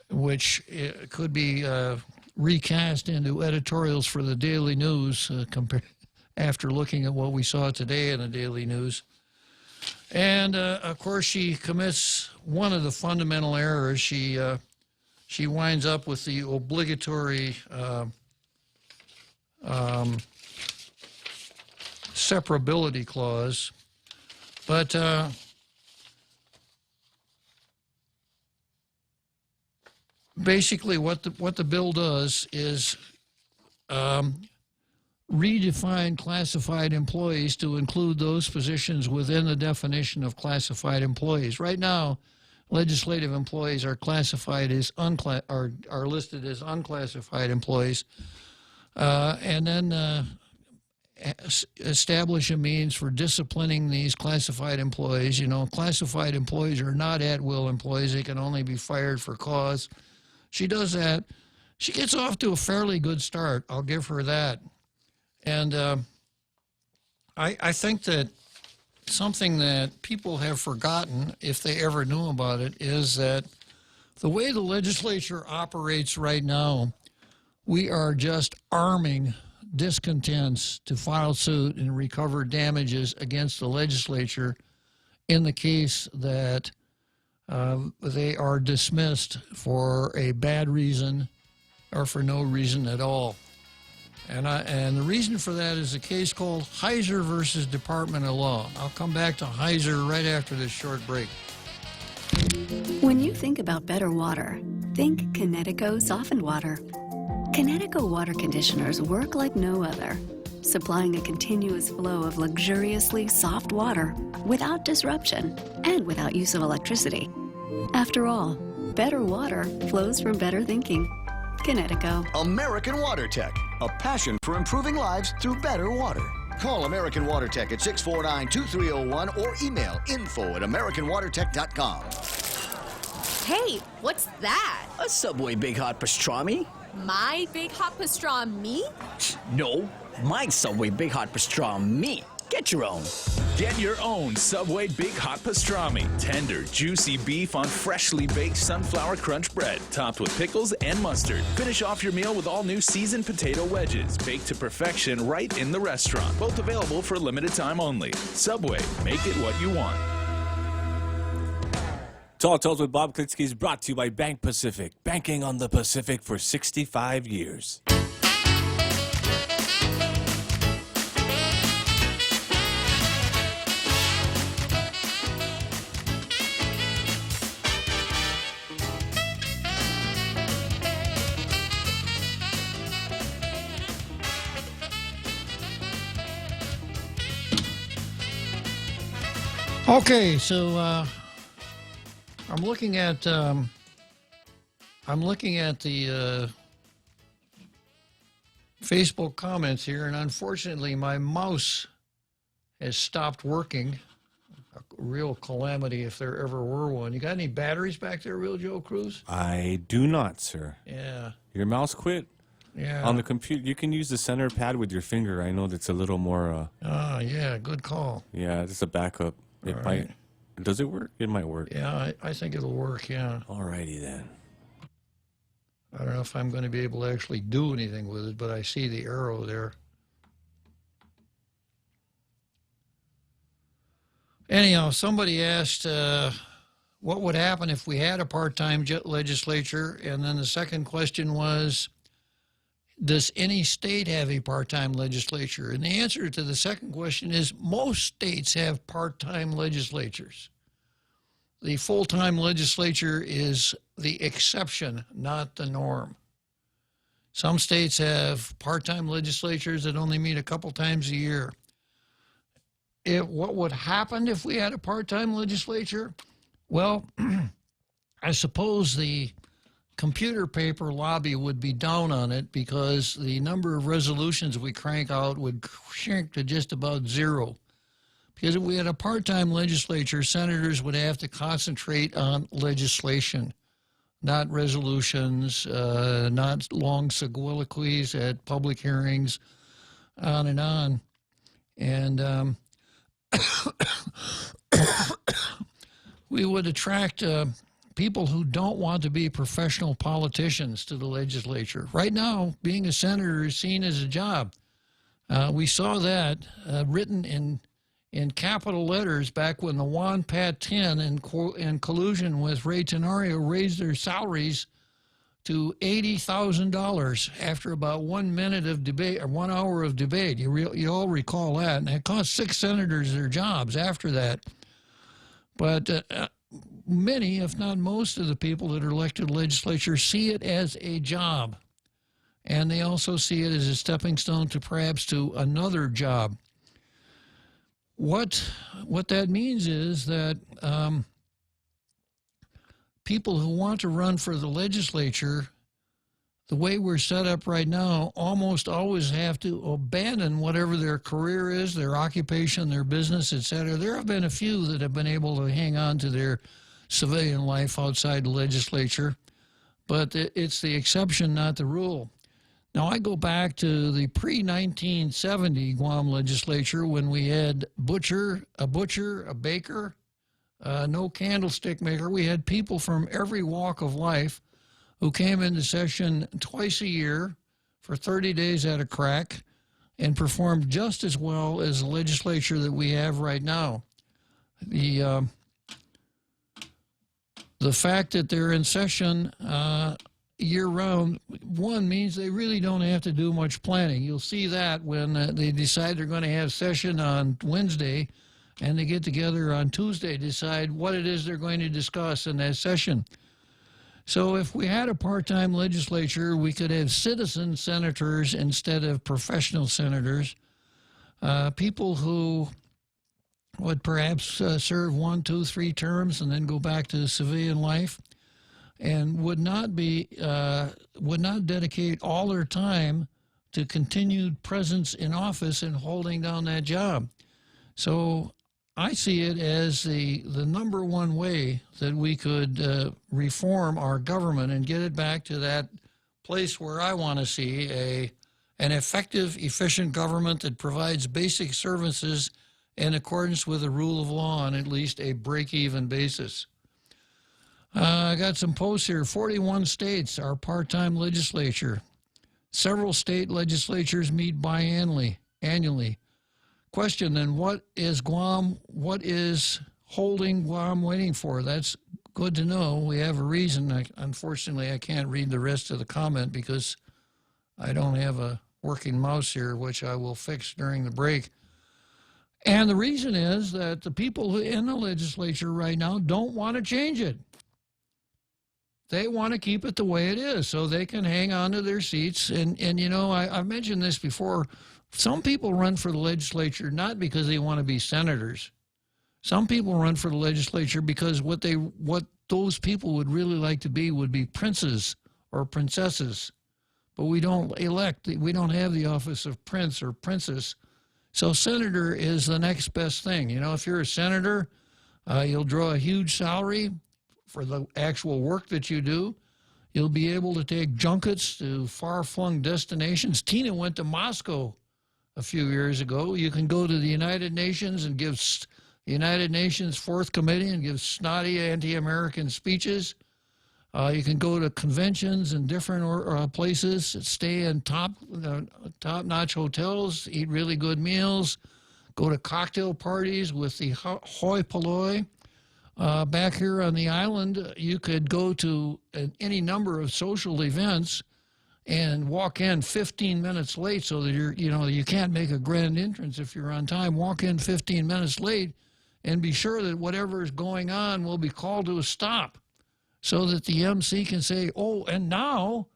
S1: which could be recast into editorials for the Daily News after looking at what we saw today in the Daily News. And, of course, she commits one of the fundamental errors. She winds up with the obligatory separability clause. But basically, what the bill does is redefine classified employees to include those positions within the definition of classified employees. Right now, legislative employees are classified as are listed as unclassified employees, and then establish a means for disciplining these classified employees. You know, classified employees are not at-will employees; they can only be fired for cause. She does that. She gets off to a fairly good start. I'll give her that. And I think that something that people have forgotten, if they ever knew about it, is that the way the legislature operates right now, we are just arming discontents to file suit and recover damages against the legislature in the case that they are dismissed for a bad reason or for no reason at all. And the reason for that is a case called Heiser versus Department of Law. I'll come back to Heiser right after this short break.
S6: When you think about better water, think Kinetico softened water. Kinetico water conditioners work like no other, supplying a continuous flow of luxuriously soft water without disruption and without use of electricity. After all, better water flows from better thinking. Kinetico.
S7: American Water Tech, a passion for improving lives through better water. Call American Water Tech at 649-2301 or email info@americanwatertech.com.
S8: Hey, what's that?
S9: A Subway Big Hot Pastrami?
S8: My big hot pastrami?
S9: No, my Subway Big Hot Pastrami. Get your own.
S10: Get your own Subway Big Hot Pastrami. Tender, juicy beef on freshly baked sunflower crunch bread, topped with pickles and mustard. Finish off your meal with all new seasoned potato wedges, baked to perfection right in the restaurant. Both available for limited time only. Subway, make it what you want.
S2: Tall Tales with Bob Klitzkie is brought to you by Bank Pacific. Banking on the Pacific for 65 years.
S1: Okay, so I'm looking at the Facebook comments here, and unfortunately, my mouse has stopped working. A real calamity if there ever were one. You got any batteries back there, Real Joe Cruz?
S2: I do not, sir.
S1: Yeah.
S2: Your mouse quit?
S1: Yeah.
S2: On the computer, you can use the center pad with your finger. I know that's a little more...
S1: yeah, good call.
S2: Yeah, it's a backup. It
S1: All
S2: might...
S1: right.
S2: Does it work? It might work.
S1: Yeah, I think it'll work, yeah.
S2: Alrighty then.
S1: I don't know if I'm going to be able to actually do anything with it, but I see the arrow there. Anyhow, somebody asked what would happen if we had a part-time legislature, and then the second question was, does any state have a part-time legislature? And the answer to the second question is most states have part-time legislatures. The full-time legislature is the exception, not the norm. Some states have part-time legislatures that only meet a couple times a year. What would happen if we had a part-time legislature? Well, I suppose the computer paper lobby would be down on it because the number of resolutions we crank out would shrink to just about zero. Because if we had a part-time legislature, senators would have to concentrate on legislation, not resolutions, not long soliloquies at public hearings, on and on. And we would attract people who don't want to be professional politicians to the legislature. Right now, being a senator is seen as a job. We saw that written in capital letters back when the Juan Pat 10 in collusion with Ray Tenorio raised their salaries to $80,000 after about 1 minute of debate or 1 hour of debate. You all recall that, and it cost 6 senators their jobs after that. But many, if not most, of the people that are elected to the legislature see it as a job, and they also see it as a stepping stone to perhaps to another job. What that means is that people who want to run for the legislature, the way we're set up right now, almost always have to abandon whatever their career is, their occupation, their business, etc. There have been a few that have been able to hang on to their civilian life outside the legislature, but it's the exception, not the rule. Now, I go back to the pre-1970 Guam legislature when we had a butcher, a baker, no candlestick maker. We had people from every walk of life who came into session twice a year for 30 days at a crack and performed just as well as the legislature that we have right now. The fact that they're in session year-round, one, means they really don't have to do much planning. You'll see that when they decide they're going to have session on Wednesday and they get together on Tuesday to decide what it is they're going to discuss in that session. So if we had a part-time legislature, we could have citizen senators instead of professional senators, people who would perhaps serve 1, 2, 3 terms and then go back to civilian life, and would not dedicate all their time to continued presence in office and holding down that job. So I see it as the number one way that we could reform our government and get it back to that place where I want to see an effective, efficient government that provides basic services in accordance with the rule of law on at least a break-even basis. I got some posts here. 41 states are part-time legislature. Several state legislatures meet biannually. Question then, what is Guam? What is holding Guam waiting for? That's good to know. We have a reason. Unfortunately, I can't read the rest of the comment because I don't have a working mouse here, which I will fix during the break. And the reason is that the people who in the legislature right now don't want to change it. They want to keep it the way it is so they can hang on to their seats. And you know, I've mentioned this before. Some people run for the legislature not because they want to be senators. Some people run for the legislature because what those people would really like to be would be princes or princesses. But we don't have the office of prince or princess. So senator is the next best thing. You know, if you're a senator, you'll draw a huge salary for the actual work that you do. You'll be able to take junkets to far-flung destinations. Tina went to Moscow a few years ago. You can go to the United Nations and give the United Nations Fourth Committee and give snotty anti-American speeches. You can go to conventions in different places, stay in top-notch hotels, eat really good meals, go to cocktail parties with the hoi polloi. Back here on the island, you could go to any number of social events and walk in 15 minutes late so that you can't make a grand entrance if you're on time. Walk in 15 minutes late and be sure that whatever is going on will be called to a stop so that the MC can say, oh, and now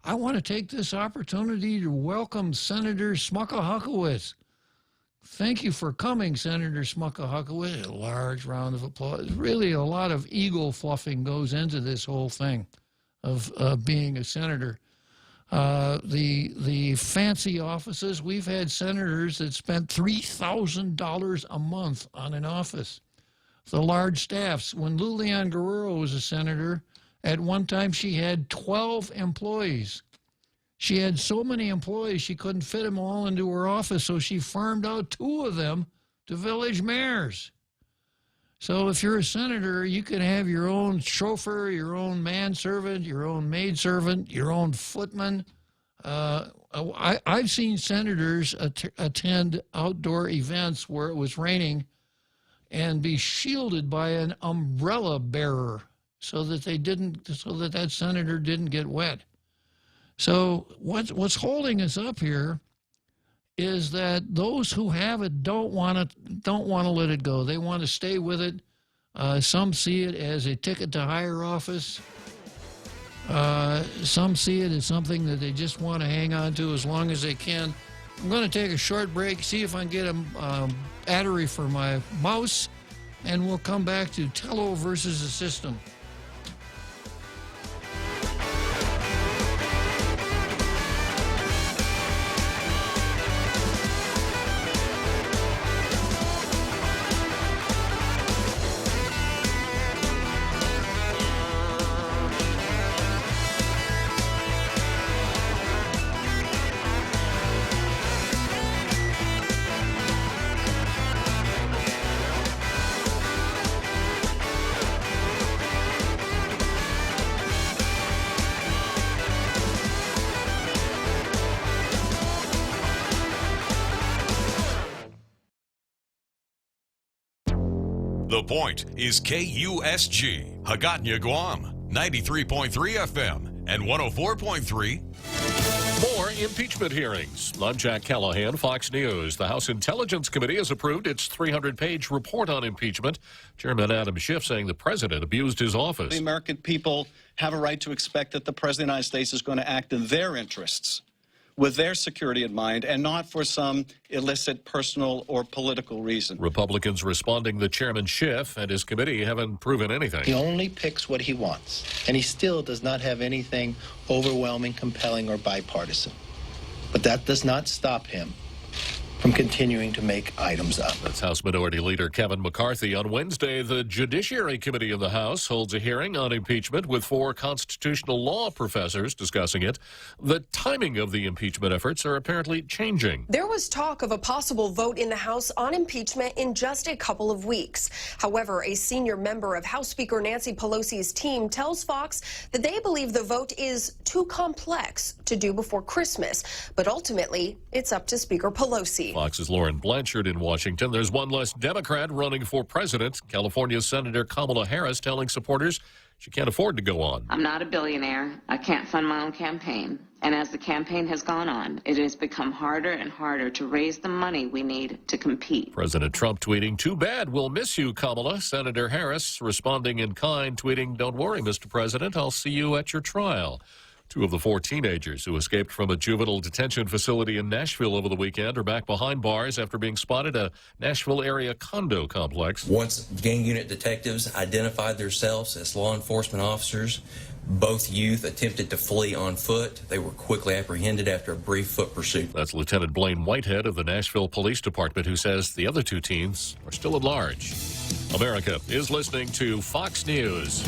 S1: I want to take this opportunity to welcome Senator Smucker-Huckowitz. Thank you for coming, Senator Smucker-Huckowitz. A large round of applause. Really a lot of ego fluffing goes into this whole thing of being a senator. The fancy offices, we've had senators that spent $3,000 a month on an office. The large staffs. When Lulian Guerrero was a senator, at one time she had 12 employees. She had so many employees she couldn't fit them all into her office, so she farmed out 2 of them to village mayors. So if you're a senator, you can have your own chauffeur, your own manservant, your own maidservant, your own footman. I've seen senators attend outdoor events where it was raining and be shielded by an umbrella bearer so that that senator didn't get wet. So what's holding us up here is that those who have it don't want to let it go. They want to stay with it. Some see it as a ticket to higher office. Some see it as something that they just want to hang on to as long as they can. I'm going to take a short break, see if I can get a battery for my mouse, and we'll come back to Tello versus the system.
S11: The Point is KUSG, Hagåtña, Guam, 93.3 FM and 104.3.
S12: More impeachment hearings. I'm Jack Callahan, Fox News. The House Intelligence Committee has approved its 300-page report on impeachment. Chairman Adam Schiff saying the president abused his office.
S13: The American people have a right to expect that the president of the United States is going to act in their interests, with their security in mind, and not for some illicit personal or political reason.
S12: Republicans responding that Chairman Schiff and his committee haven't proven anything.
S14: He only picks what he wants, and he still does not have anything overwhelming, compelling, or bipartisan. But that does not stop him from continuing to make items up.
S12: That's House Minority Leader Kevin McCarthy. On Wednesday, the Judiciary Committee of the House holds a hearing on impeachment with 4 constitutional law professors discussing it. The timing of the impeachment efforts are apparently changing.
S15: There was talk of a possible vote in the House on impeachment in just a couple of weeks. However, a senior member of House Speaker Nancy Pelosi's team tells Fox that they believe the vote is too complex to do before Christmas. But ultimately, it's up to Speaker Pelosi.
S12: Fox's Lauren Blanchard in Washington. There's one less Democrat running for president. California Senator Kamala Harris telling supporters she can't afford to go on.
S16: I'm not a billionaire. I can't fund my own campaign. And as the campaign has gone on, it has become harder and harder to raise the money we need to compete.
S12: President Trump tweeting, "Too bad, we'll miss you, Kamala." Senator Harris responding in kind, tweeting, "Don't worry, Mr. President, I'll see you at your trial." Two of the four teenagers who escaped from a juvenile detention facility in Nashville over the weekend are back behind bars after being spotted at a Nashville area condo complex.
S17: Once gang unit detectives identified themselves as law enforcement officers, both youth attempted to flee on foot. They were quickly apprehended after a brief foot pursuit.
S12: That's Lieutenant Blaine Whitehead of the Nashville Police Department, who says the other two teens are still at large. America is listening to Fox News.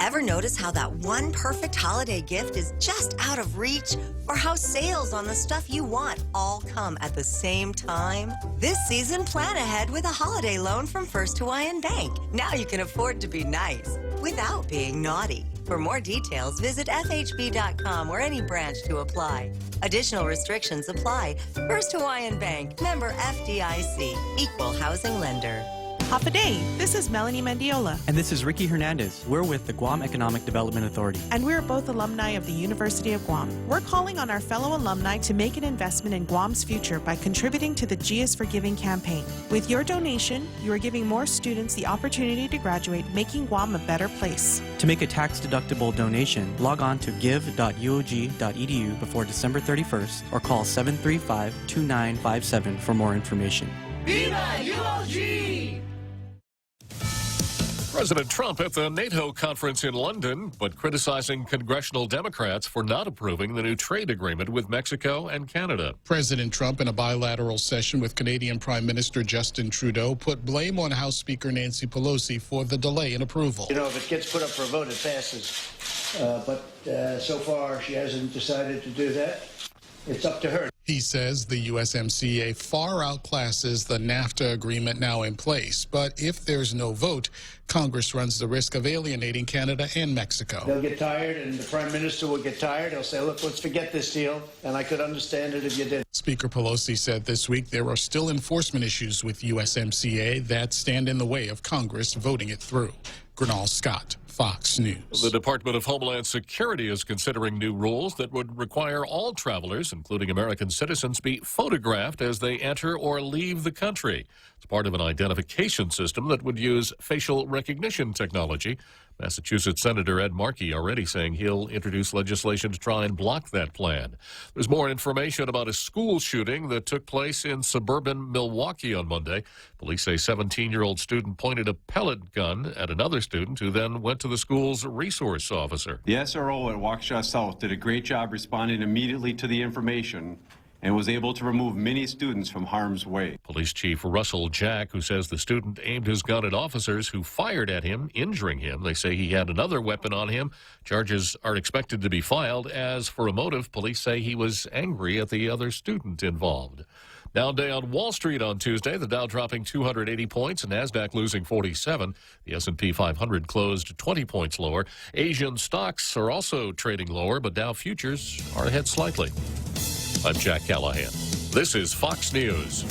S18: Ever notice how that one perfect holiday gift is just out of reach? Or how sales on the stuff you want all come at the same time? This season, plan ahead with a holiday loan from First Hawaiian Bank. Now you can afford to be nice without being naughty. For more details, visit FHB.com or any branch to apply. Additional restrictions apply. First Hawaiian Bank, member FDIC, equal housing lender.
S19: Hafa Day. This is Melanie Mendiola.
S20: And this is Ricky Hernandez. We're with the Guam Economic Development Authority.
S19: And we're both alumni of the University of Guam. We're calling on our fellow alumni to make an investment in Guam's future by contributing to the G is for Giving campaign. With your donation, you are giving more students the opportunity to graduate, making Guam a better place.
S20: To make a tax-deductible donation, log on to give.uog.edu before December 31st or call 735-2957 for more information.
S21: Viva UOG!
S12: President Trump at the NATO conference in London, but criticizing congressional Democrats for not approving the new trade agreement with Mexico and Canada.
S22: President Trump, in a bilateral session with Canadian Prime Minister Justin Trudeau, put blame on House Speaker Nancy Pelosi for the delay in approval.
S23: You know, if it gets put up for a vote, it passes. But so far, she hasn't decided to do that. It's up to her.
S22: He says the USMCA far outclasses the NAFTA agreement now in place. But if there's no vote, Congress runs the risk of alienating Canada and Mexico.
S23: They'll get tired, and the Prime Minister will get tired. He'll say, look, let's forget this deal. And I could understand it if you did.
S22: Speaker Pelosi said this week there are still enforcement issues with USMCA that stand in the way of Congress voting it through. Gernal Scott, Fox News.
S12: The Department of Homeland Security is considering new rules that would require all travelers, including American citizens, be photographed as they enter or leave the country. It's part of an identification system that would use facial recognition technology. Massachusetts Senator Ed Markey already saying he'll introduce legislation to try and block that plan. There's more information about a school shooting that took place in suburban Milwaukee on Monday. Police say a 17-year-old student pointed a pellet gun at another student who then went to the school's resource officer.
S24: The SRO at Waukesha South did a great job responding immediately to the information and was able to remove many students from harm's way.
S12: Police Chief Russell Jack, who says the student aimed his gun at officers who fired at him, injuring him. They say he had another weapon on him. Charges are expected to be filed. As for a motive, police say he was angry at the other student involved. Down day on Wall Street on Tuesday, the Dow dropping 280 points, NASDAQ losing 47. The S&P 500 closed 20 points lower. Asian stocks are also trading lower, but Dow futures are ahead slightly. I'm Jack Callahan. This is Fox News.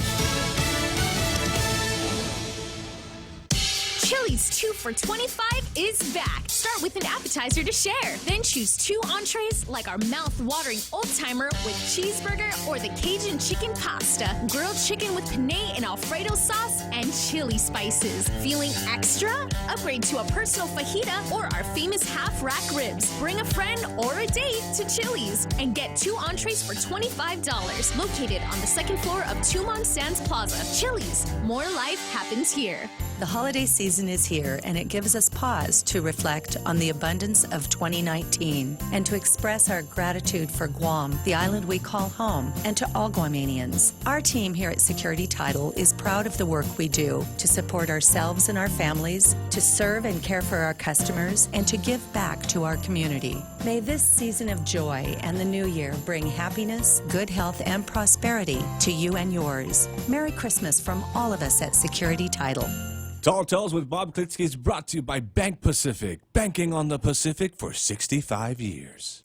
S8: Chili's 2 for $25 is back. Start with an appetizer to share. Then choose 2 entrees like our mouth-watering Old Timer with cheeseburger or the Cajun chicken pasta, grilled chicken with penne and Alfredo sauce, and chili spices. Feeling extra? Upgrade to a personal fajita or our famous half-rack ribs. Bring a friend or a date to Chili's and get 2 entrees for $25. Located on the 2nd floor of Tumon Sands Plaza. Chili's. More life happens here.
S25: The holiday season is here, and it gives us pause to reflect on the abundance of 2019 and to express our gratitude for Guam, the island we call home, and to all Guamanians. Our team here at Security Title is proud of the work we do to support ourselves and our families, to serve and care for our customers, and to give back to our community. May this season of joy and the new year bring happiness, good health, and prosperity to you and yours. Merry Christmas from all of us at Security Title.
S2: Tall Tales with Bob Klitzkie is brought to you by Bank Pacific, banking on the Pacific for 65 years.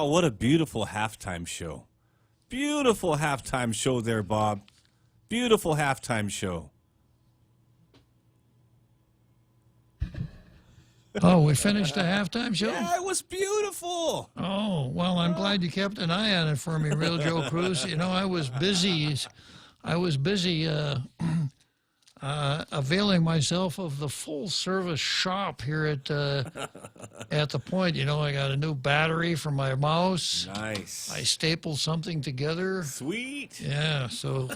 S2: Wow, what a beautiful halftime show. Beautiful halftime show there, Bob. Beautiful halftime show.
S1: Oh, we finished the halftime show?
S2: Yeah, it was beautiful.
S1: Oh, well, I'm glad you kept an eye on it for me, Real Joe Cruz. You know, I was busy. Availing myself of the full-service shop here at the Point. You know, I got a new battery for my mouse.
S2: Nice.
S1: I stapled something together.
S2: Sweet.
S1: Yeah, so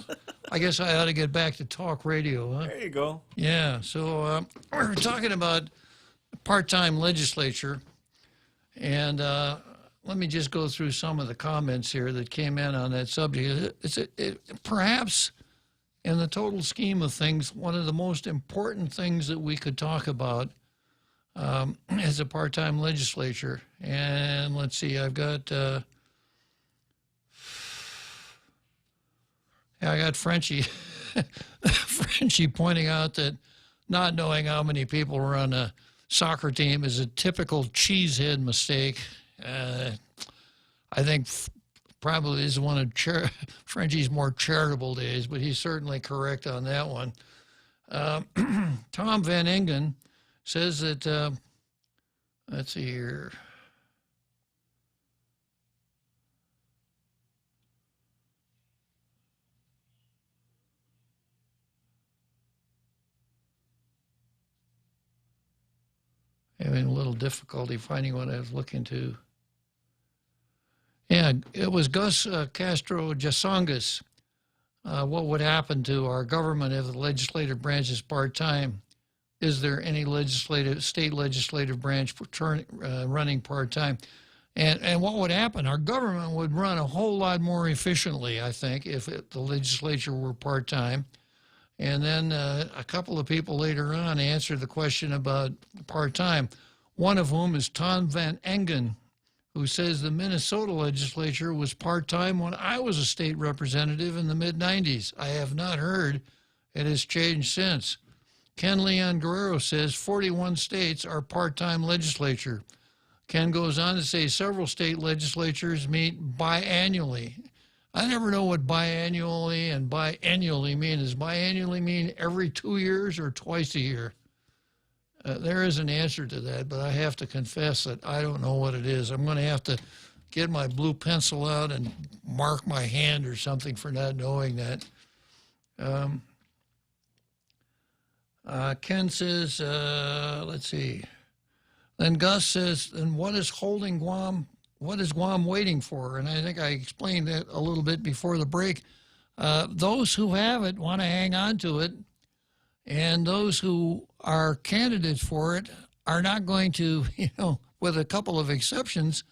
S1: I guess I ought to get back to talk radio, huh?
S2: There you go.
S1: Yeah, so we're talking about part-time legislature, and let me just go through some of the comments here that came in on that subject. Perhaps, in the total scheme of things, one of the most important things that we could talk about is a part-time legislature. And let's see, I've got Frenchie Frenchie pointing out that not knowing how many people are on a soccer team is a typical cheesehead mistake. I think probably is one of Frenchie's more charitable days, but he's certainly correct on that one. Tom Van Engen says that, let's see here. Having a little difficulty finding what I was looking to. Yeah, it was Gus Castro Jasongas. What would happen to our government if the legislative branch is part-time? Is there any state legislative branch running part-time? And what would happen? Our government would run a whole lot more efficiently, I think, if the legislature were part-time. And then a couple of people later on answered the question about part-time, one of whom is Tom Van Engen, who says the Minnesota legislature was part-time when I was a state representative in the mid-'90s. I have not heard it has changed since. Ken Leon Guerrero says 41 states are part-time legislature. Ken goes on to say several state legislatures meet biannually. I never know what biannually and biennially mean. Does biannually mean every 2 years or twice a year? There is an answer to that, but I have to confess that I don't know what it is. I'm going to have to get my blue pencil out and mark my hand or something for not knowing that. Ken says, let's see. Then Gus says, and what is holding Guam? What is Guam waiting for? And I think I explained that a little bit before the break. Those who have it want to hang on to it, and those who are candidates for it are not going to, with a couple of exceptions,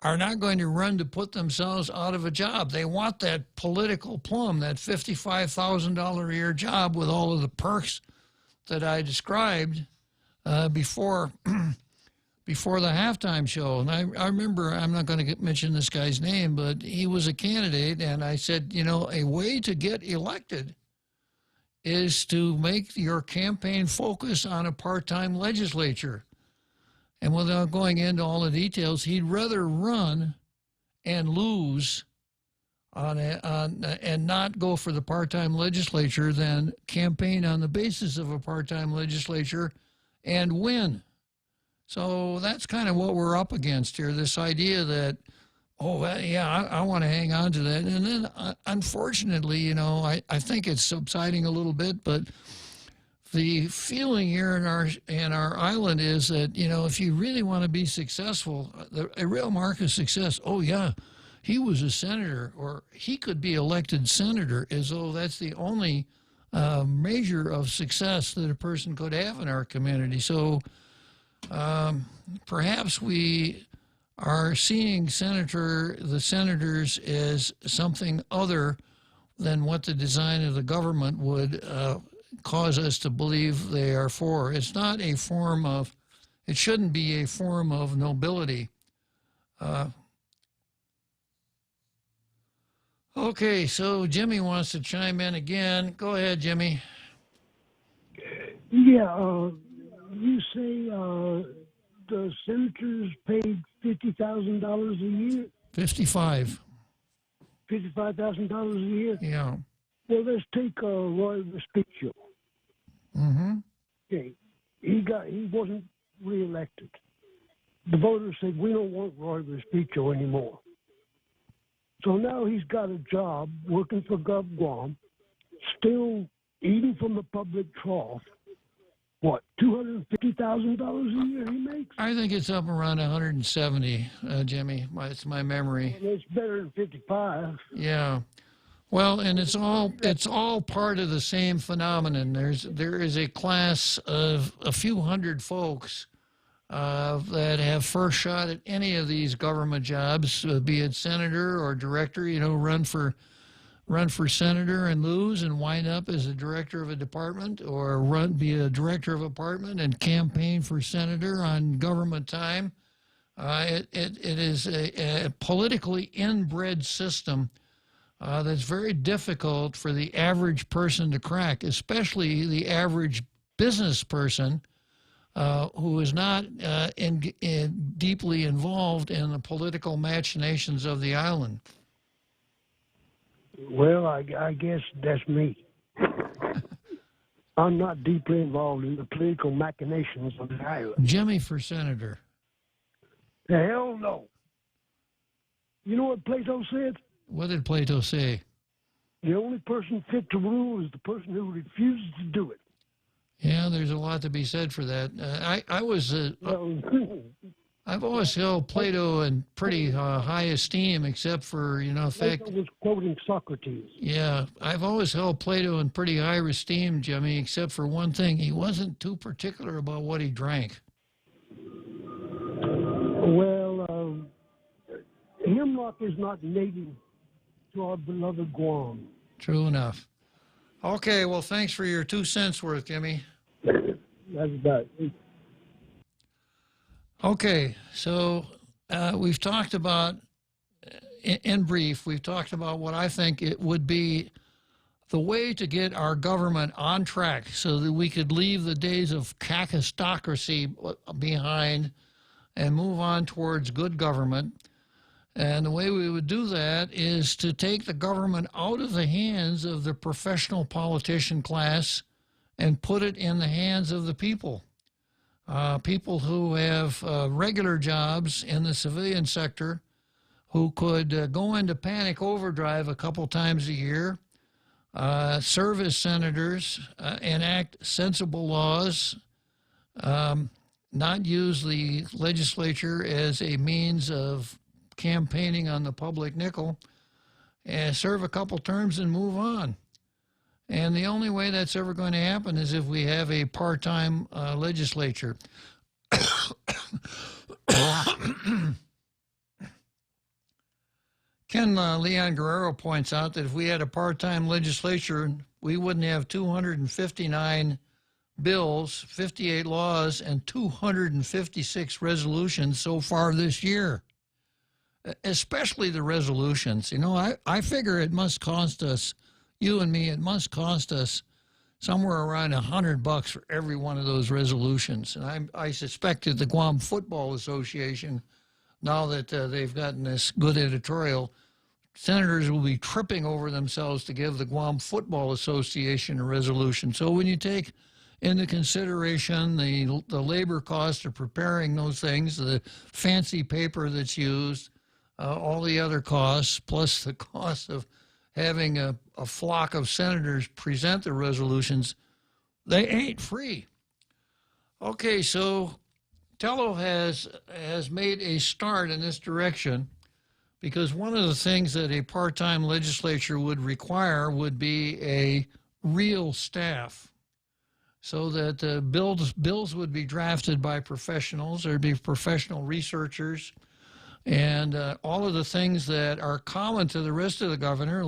S1: are not going to run to put themselves out of a job. They want that political plum, that $55,000 a year job with all of the perks that I described before the halftime show. And I remember, I'm not going to mention this guy's name, but he was a candidate, and I said, a way to get elected is to make your campaign focus on a part-time legislature. And without going into all the details, he'd rather run and lose and not go for the part-time legislature than campaign on the basis of a part-time legislature and win. So that's kind of what we're up against here, this idea that, I want to hang on to that. And then, unfortunately, I think it's subsiding a little bit, but the feeling here in our island is that, if you really want to be successful, a real mark of success, he was a senator, or he could be elected senator, as though that's the only measure of success that a person could have in our community. So perhaps we are seeing the senators as something other than what the design of the government would cause us to believe they are for. It's not a form of, it shouldn't be a form of nobility. Okay, so Jimmy wants to chime in again. Go ahead, Jimmy.
S3: Yeah, you say the senators paid $50,000 a year?
S1: 55.
S3: $55,000 a year?
S1: Yeah.
S3: Well, let's take Roy Respicio.
S1: Mm-hmm.
S3: Okay. He wasn't reelected. The voters said, we don't want Roy Respicio anymore. So now he's got a job working for GovGuam, still eating from the public trough. What, $250,000 a year he makes?
S1: I think it's up around 170, Jimmy. It's my memory.
S3: Well, it's better than 55.
S1: Yeah. Well, and it's all part of the same phenomenon. There is a class of a few hundred folks that have first shot at any of these government jobs, be it senator or director. Run for senator and lose and wind up as a director of a department, or be a director of a department and campaign for senator on government time. It is a politically inbred system that's very difficult for the average person to crack, especially the average business person who is not deeply involved in the political machinations of the island.
S3: Well, I guess that's me. I'm not deeply involved in the political machinations of the island.
S1: Jimmy for senator.
S3: The hell no. You know what Plato said?
S1: What did Plato say?
S3: The only person fit to rule is the person who refuses to do it.
S1: Yeah, there's a lot to be said for that. I've always held Plato in pretty high esteem, except for,
S3: Plato was quoting Socrates.
S1: Yeah, I've always held Plato in pretty high esteem, Jimmy, except for one thing. He wasn't too particular about what he drank.
S3: Well, hemlock is not native to our beloved Guam.
S1: True enough. Okay, well, thanks for your 2 cents worth, Jimmy.
S3: That's about it.
S1: Okay, so we've talked about, in brief, we've talked about what I think it would be the way to get our government on track so that we could leave the days of kakistocracy behind and move on towards good government. And the way we would do that is to take the government out of the hands of the professional politician class and put it in the hands of the people. People who have regular jobs in the civilian sector, who could go into panic overdrive a couple times a year, serve as senators, enact sensible laws, not use the legislature as a means of campaigning on the public nickel, and serve a couple terms and move on. And the only way that's ever going to happen is if we have a part-time legislature. Ken Leon Guerrero points out that if we had a part-time legislature, we wouldn't have 259 bills, 58 laws, and 256 resolutions so far this year. Especially the resolutions. I figure it must cost us, you and me, it must cost us somewhere around $100 for every one of those resolutions. And I suspect that the Guam Football Association, now that they've gotten this good editorial, senators will be tripping over themselves to give the Guam Football Association a resolution. So when you take into consideration the labor cost of preparing those things, the fancy paper that's used, all the other costs, plus the cost of having a flock of senators present the resolutions, they ain't free. Okay, so Tello has made a start in this direction, because one of the things that a part-time legislature would require would be a real staff, so that bills would be drafted by professionals. There'd be professional researchers, and all of the things that are common to the rest of the government,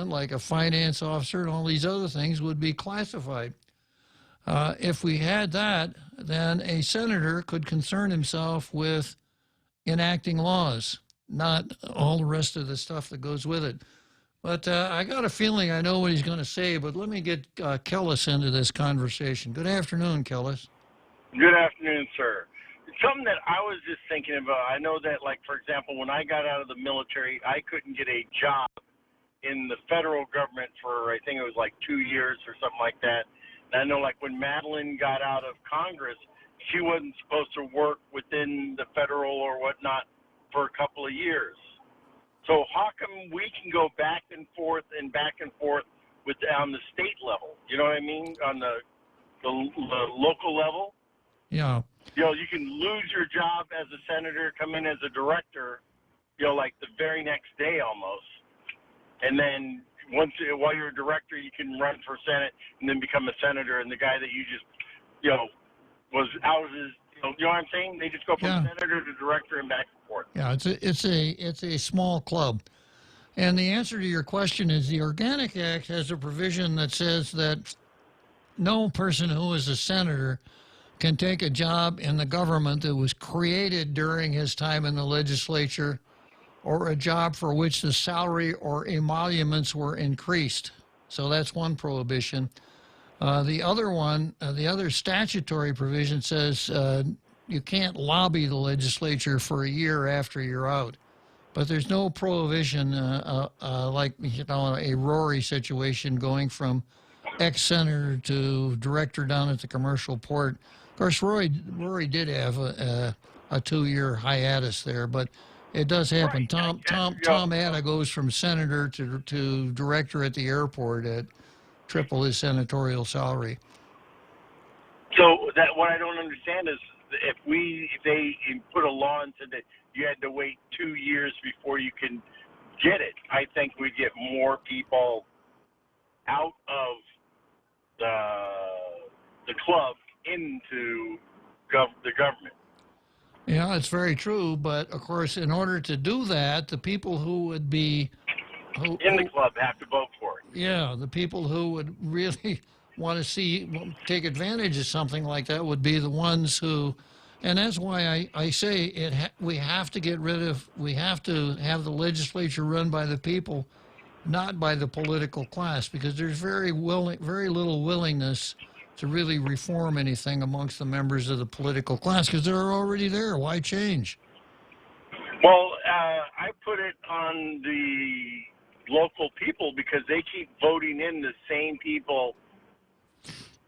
S1: like a finance officer and all these other things, would be classified. If we had that, then a senator could concern himself with enacting laws, not all the rest of the stuff that goes with it. But I got a feeling I know what he's going to say, but let me get Kellis into this conversation. Good afternoon, Kellis.
S4: Good afternoon, sir. Something that I was just thinking about, I know that, like, for example, when I got out of the military, I couldn't get a job in the federal government for, I think it was like 2 years or something like that. And I know, like, when Madeline got out of Congress, she wasn't supposed to work within the federal or whatnot for a couple of years. So how come we can go back and forth with on the state level? You know what I mean? On the local level?
S1: Yeah.
S4: You know, you can lose your job as a senator, come in as a director, you know, like the very next day almost. And then while you're a director, you can run for Senate and then become a senator. And the guy that you just, you know, was out of his, you know what I'm saying? They just go from senator to director and back and forth.
S1: Yeah, it's a small club. And the answer to your question is the Organic Act has a provision that says that no person who is a senator can take a job in the government that was created during his time in the legislature or a job for which the salary or emoluments were increased. So that's one prohibition. The other one, the other statutory provision says you can't lobby the legislature for a year after you're out. But there's no prohibition like, you know, a Rory situation going from ex-senator to director down at the commercial port. Of course, Rory did have a 2-year hiatus there, but it does happen. Tom Atta goes from senator to director at the airport at triple his senatorial salary.
S4: So that what I don't understand is if they put a law and said that you had to wait 2 years before you can get it, I think we'd get more people out of the club into the government.
S1: Yeah, it's very true. But of course, in order to do that, the people who would be
S4: in the club have to vote for it.
S1: Yeah, the people who would really want to take advantage of something like that would be the ones who, and that's why I say we have to have the legislature run by the people, not by the political class, because there's very little willingness to really reform anything amongst the members of the political class because they're already there. Why change?
S4: Well, I put it on the local people because they keep voting in the same people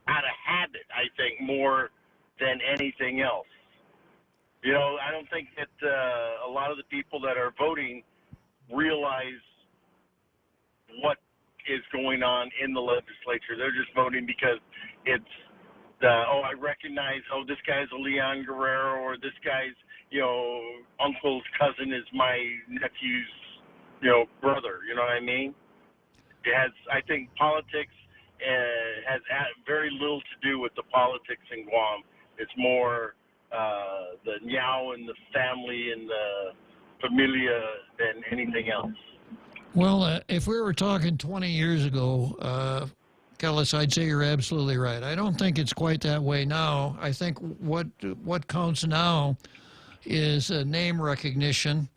S4: out of habit, I think, more than anything else. You know, I don't think that a lot of the people that are voting realize what is going on in the legislature. They're just voting because it's I recognize, this guy's a Leon Guerrero, or this guy's, uncle's cousin is my nephew's, brother. You know what I mean? I think politics has very little to do with the politics in Guam. It's more the Nyao and the family and the familia than anything else.
S1: Well, if we were talking 20 years ago, Kellis, I'd say you're absolutely right. I don't think it's quite that way now. I think what counts now is name recognition.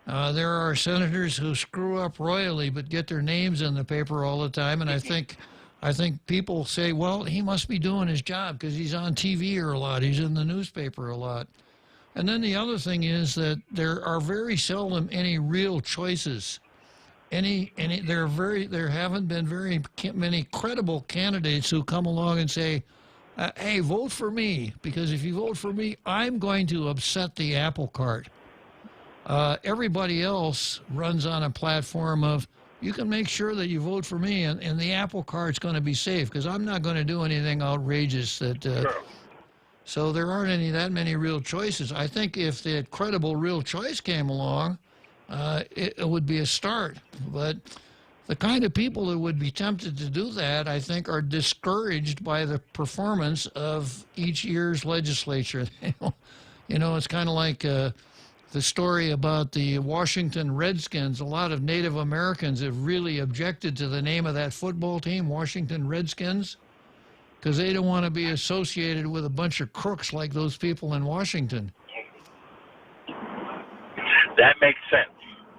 S1: There are senators who screw up royally but get their names in the paper all the time, and I think people say, well, he must be doing his job because he's on TV a lot, he's in the newspaper a lot. And then the other thing is that there are very seldom any real choices. There haven't been very many credible candidates who come along and say, hey, vote for me, because if you vote for me, I'm going to upset the apple cart. Everybody else runs on a platform of, you can make sure that you vote for me, and the apple cart's going to be safe, because I'm not going to do anything outrageous. So there aren't that many real choices. I think if the credible real choice came along, it would be a start. But the kind of people that would be tempted to do that, I think, are discouraged by the performance of each year's legislature. It's kind of like the story about the Washington Redskins. A lot of Native Americans have really objected to the name of that football team, Washington Redskins, because they don't want to be associated with a bunch of crooks like those people in Washington.
S4: That makes sense.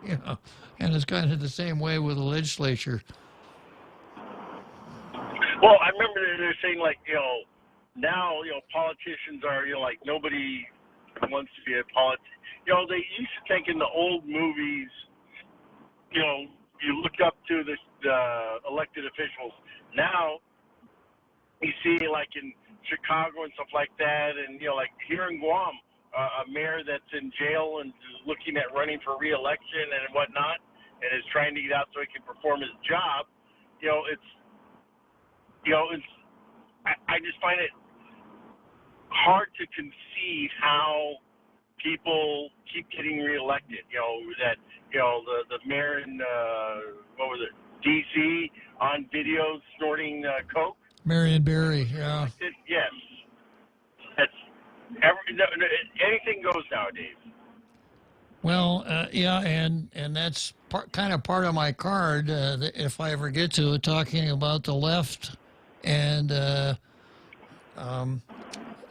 S1: Yeah, and it's kind of the same way with the legislature.
S4: Well, I remember they're saying, like, now, politicians are, like, nobody wants to be a politician. You know, they used to think in the old movies, you know, you look up to the elected officials. Now, you see, like in Chicago and stuff like that, and, you know, like here in Guam, a mayor that's in jail and is looking at running for re-election and whatnot, and is trying to get out so he can perform his job. You know, I just find it hard to conceive how people keep getting reelected. You know, that, you know, the mayor in, what was it, D.C. on video snorting coke.
S1: Marion Barry, yeah.
S4: Yes. Anything goes nowadays.
S1: Well, yeah, and that's kind of part of my card, if I ever get to it, talking about the left and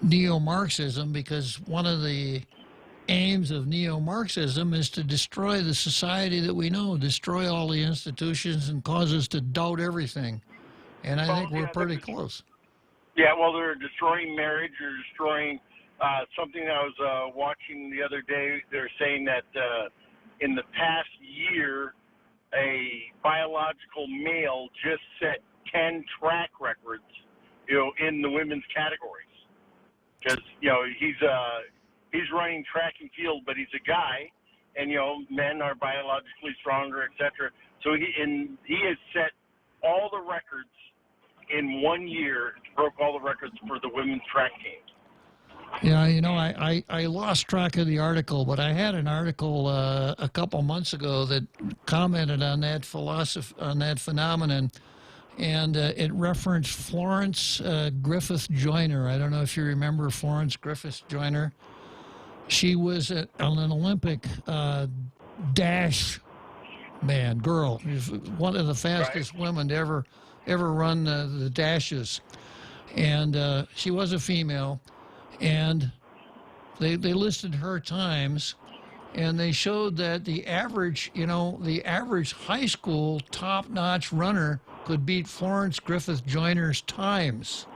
S1: neo-Marxism, because one of the aims of neo-Marxism is to destroy the society that we know, destroy all the institutions and cause us to doubt everything. And I think we're pretty close.
S4: Yeah, well, they're destroying marriage, they're destroying something I was watching the other day. They're saying that in the past year, a biological male just set 10 track records, you know, in the women's categories. Because, you know, he's running track and field, but he's a guy, and, you know, men are biologically stronger, etc. So he has set all the records in 1 year, broke all the records for the women's track team.
S1: Yeah, you know, I lost track of the article, but I had an article a couple months ago that commented on that phenomenon, and it referenced Florence Griffith Joyner. I don't know if you remember Florence Griffith Joyner. She was an Olympic dash girl. She was one of the fastest women to ever run the dashes, and she was a female. And they listed her times, and they showed that the average high school top-notch runner could beat Florence Griffith Joyner's times.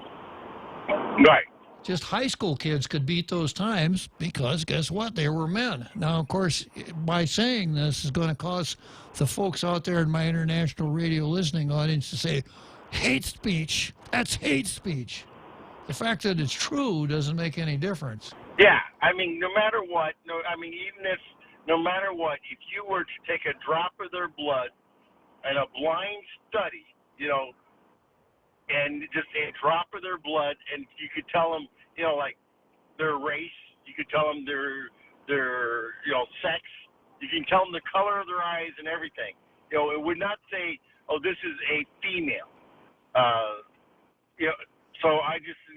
S4: Right.
S1: Just high school kids could beat those times because, guess what? They were men. Now, of course, by saying this is going to cause the folks out there in my international radio listening audience to say, hate speech. That's hate speech. The fact that it's true doesn't make any difference.
S4: Yeah, I mean, no matter what, no matter what, if you were to take a drop of their blood and a blind study, you know, and just a drop of their blood, and you could tell them, you know, like their race, you could tell them their you know, sex, you can tell them the color of their eyes and everything. You know, it would not say, oh, this is a female. You know. So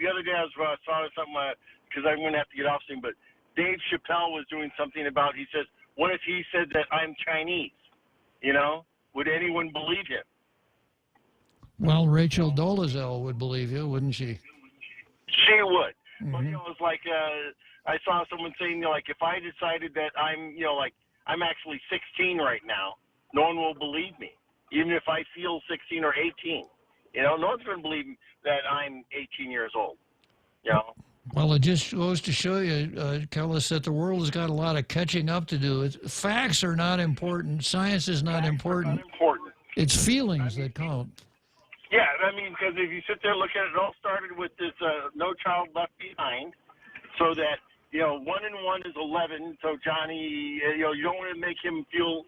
S4: the other day I saw something, because I'm going to have to get off soon, but Dave Chappelle was doing something about, he says, what if he said that I'm Chinese? You know, would anyone believe him?
S1: Well, Rachel Dolezal would believe you, wouldn't she?
S4: She would.
S1: Mm-hmm.
S4: But, you know, it's like, I saw someone saying, you know, like, if I decided that I'm, you know, like, I'm actually 16 right now, no one will believe me, even if I feel 16 or 18. You know, no one's going to believe that I'm 18 years old, you know.
S1: Well, it just goes to show you, Kellis, that the world has got a lot of catching up to do. Facts are not important. Science is not important. It's feelings that count.
S4: Yeah, I mean, because if you sit there and look at it, it all started with this No Child Left Behind, so that, you know, 1 and 1 is 11. So Johnny, you know, you don't want to make him feel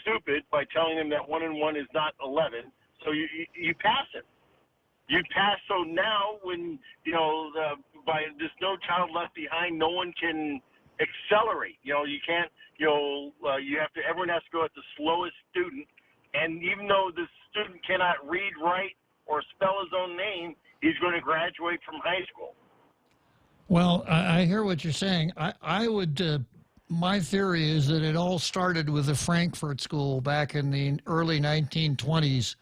S4: stupid by telling him that 1 and 1 is not 11. So you pass him. You pass. So now when, you know, by this No Child Left Behind, no one can accelerate. You know, you can't, you know, everyone has to go at the slowest student. And even though the student cannot read, write, or spell his own name, he's going to graduate from high school.
S1: Well, I hear what you're saying. I would, my theory is that it all started with the Frankfurt School back in the early 1920s.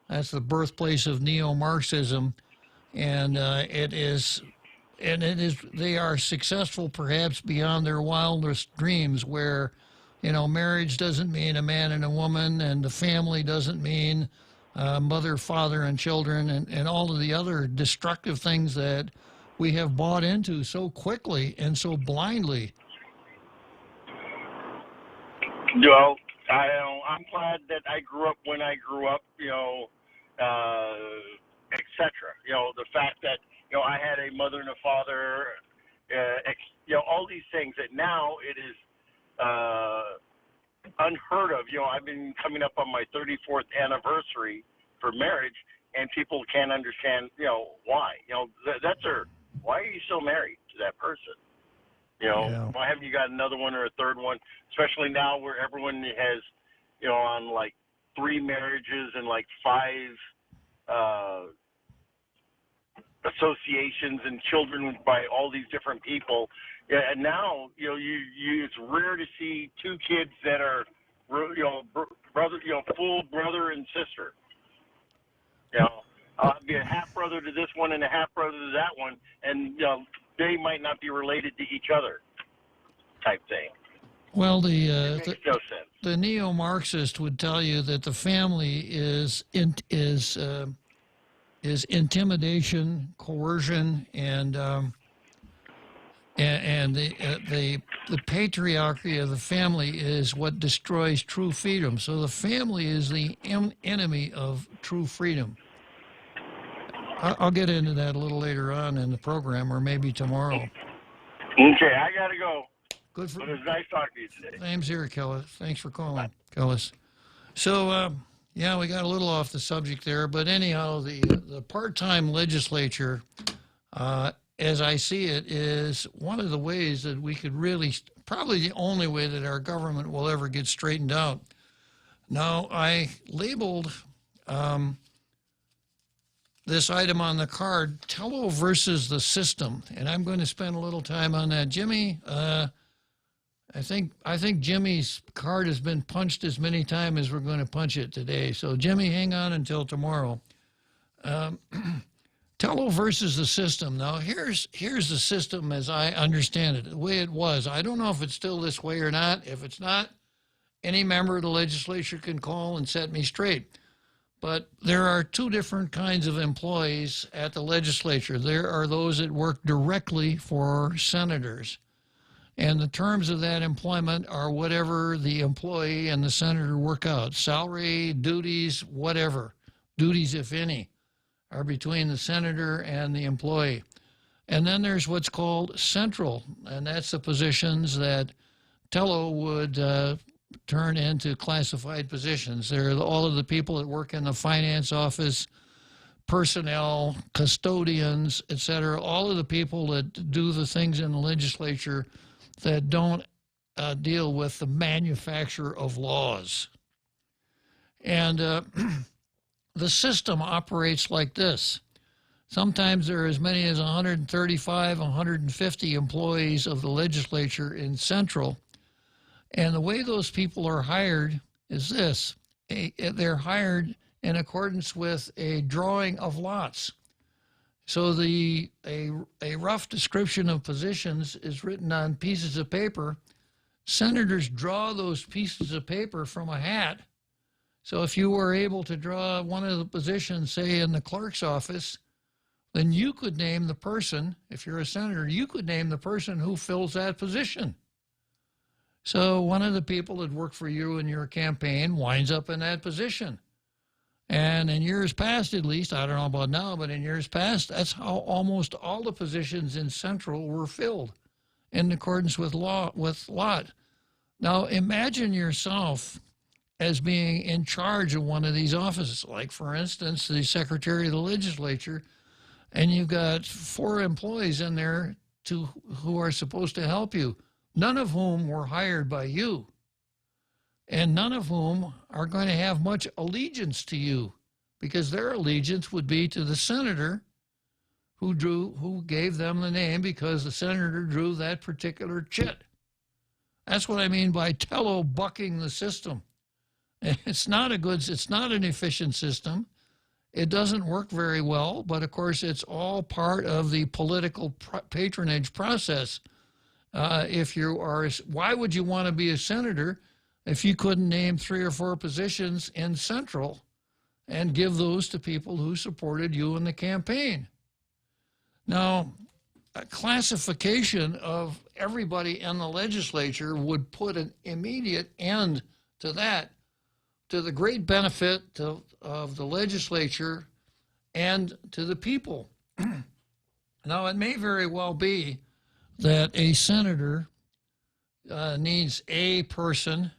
S1: That's the birthplace of neo-Marxism, and they are successful perhaps beyond their wildest dreams, where, you know, marriage doesn't mean a man and a woman, and the family doesn't mean mother, father, and children, and all of the other destructive things that we have bought into so quickly and so blindly.
S4: Well, I'm glad that I grew up when I grew up, etc. The fact that, I had a mother and a father, all these things that now it is unheard of. I've been coming up on my 34th anniversary for marriage, and people can't understand, why. Why are you still married to that person? Why haven't you got another one or a third one? Especially now where everyone has, on like 3 marriages and like 5 associations and children by all these different people. Yeah, and now, it's rare to see 2 kids that are, brother, full brother and sister. I'll be a half brother to this one and a half brother to that one, and they might not be related to each other, type thing.
S1: Well,
S4: It makes no sense.
S1: the neo-Marxist would tell you that the family is intimidation, coercion, and the patriarchy of the family is what destroys true freedom. So the family is the enemy of true freedom. I'll get into that a little later on in the program, or maybe tomorrow.
S4: Okay, I gotta go.
S1: Good for.
S4: But it was nice talking to you today.
S1: Same's here, Kellis. Thanks for calling, Kellis. So, yeah, we got a little off the subject there, but anyhow, the part-time legislature, as I see it, is one of the ways that we could really, probably the only way that our government will ever get straightened out. Now, I labeled this item on the card, Tello versus the system, and I'm going to spend a little time on that. Jimmy, I think Jimmy's card has been punched as many times as we're going to punch it today. So, Jimmy, hang on until tomorrow. Tello versus the system. Now, here's the system as I understand it, the way it was. I don't know if it's still this way or not. If it's not, any member of the legislature can call and set me straight. But there are 2 different kinds of employees at the legislature. There are those that work directly for senators. And the terms of that employment are whatever the employee and the senator work out. Salary, duties, whatever. Duties, if any, are between the senator and the employee. And then there's what's called central, and that's the positions that Tello would turn into classified positions. They're all of the people that work in the finance office, personnel, custodians, etc., all of the people that do the things in the legislature that don't deal with the manufacture of laws. And the system operates like this. Sometimes there are as many as 135, 150 employees of the legislature in Central. And the way those people are hired is this. They're hired in accordance with a drawing of lots. So a rough description of positions is written on pieces of paper. Senators draw those pieces of paper from a hat. So if you were able to draw one of the positions, say in the clerk's office, then you could name the person, if you're a senator, you could name the person who fills that position. So one of the people that worked for you in your campaign winds up in that position. And in years past, at least, I don't know about now, but in years past, that's how almost all the positions in Central were filled in accordance with lot. Now imagine yourself as being in charge of one of these offices, like, for instance, the Secretary of the Legislature, and you've got 4 employees in there who are supposed to help you, none of whom were hired by you, and none of whom are going to have much allegiance to you, because their allegiance would be to the senator who gave them the name because the senator drew that particular chit. That's what I mean by Tello bucking the system. It's not an efficient system. It doesn't work very well, but of course it's all part of the political patronage process. Why would you want to be a senator if you couldn't name 3 or 4 positions in Central and give those to people who supported you in the campaign? Now, classification of everybody in the legislature would put an immediate end to that, to the great benefit of the legislature and to the people. Now, it may very well be that a senator needs a person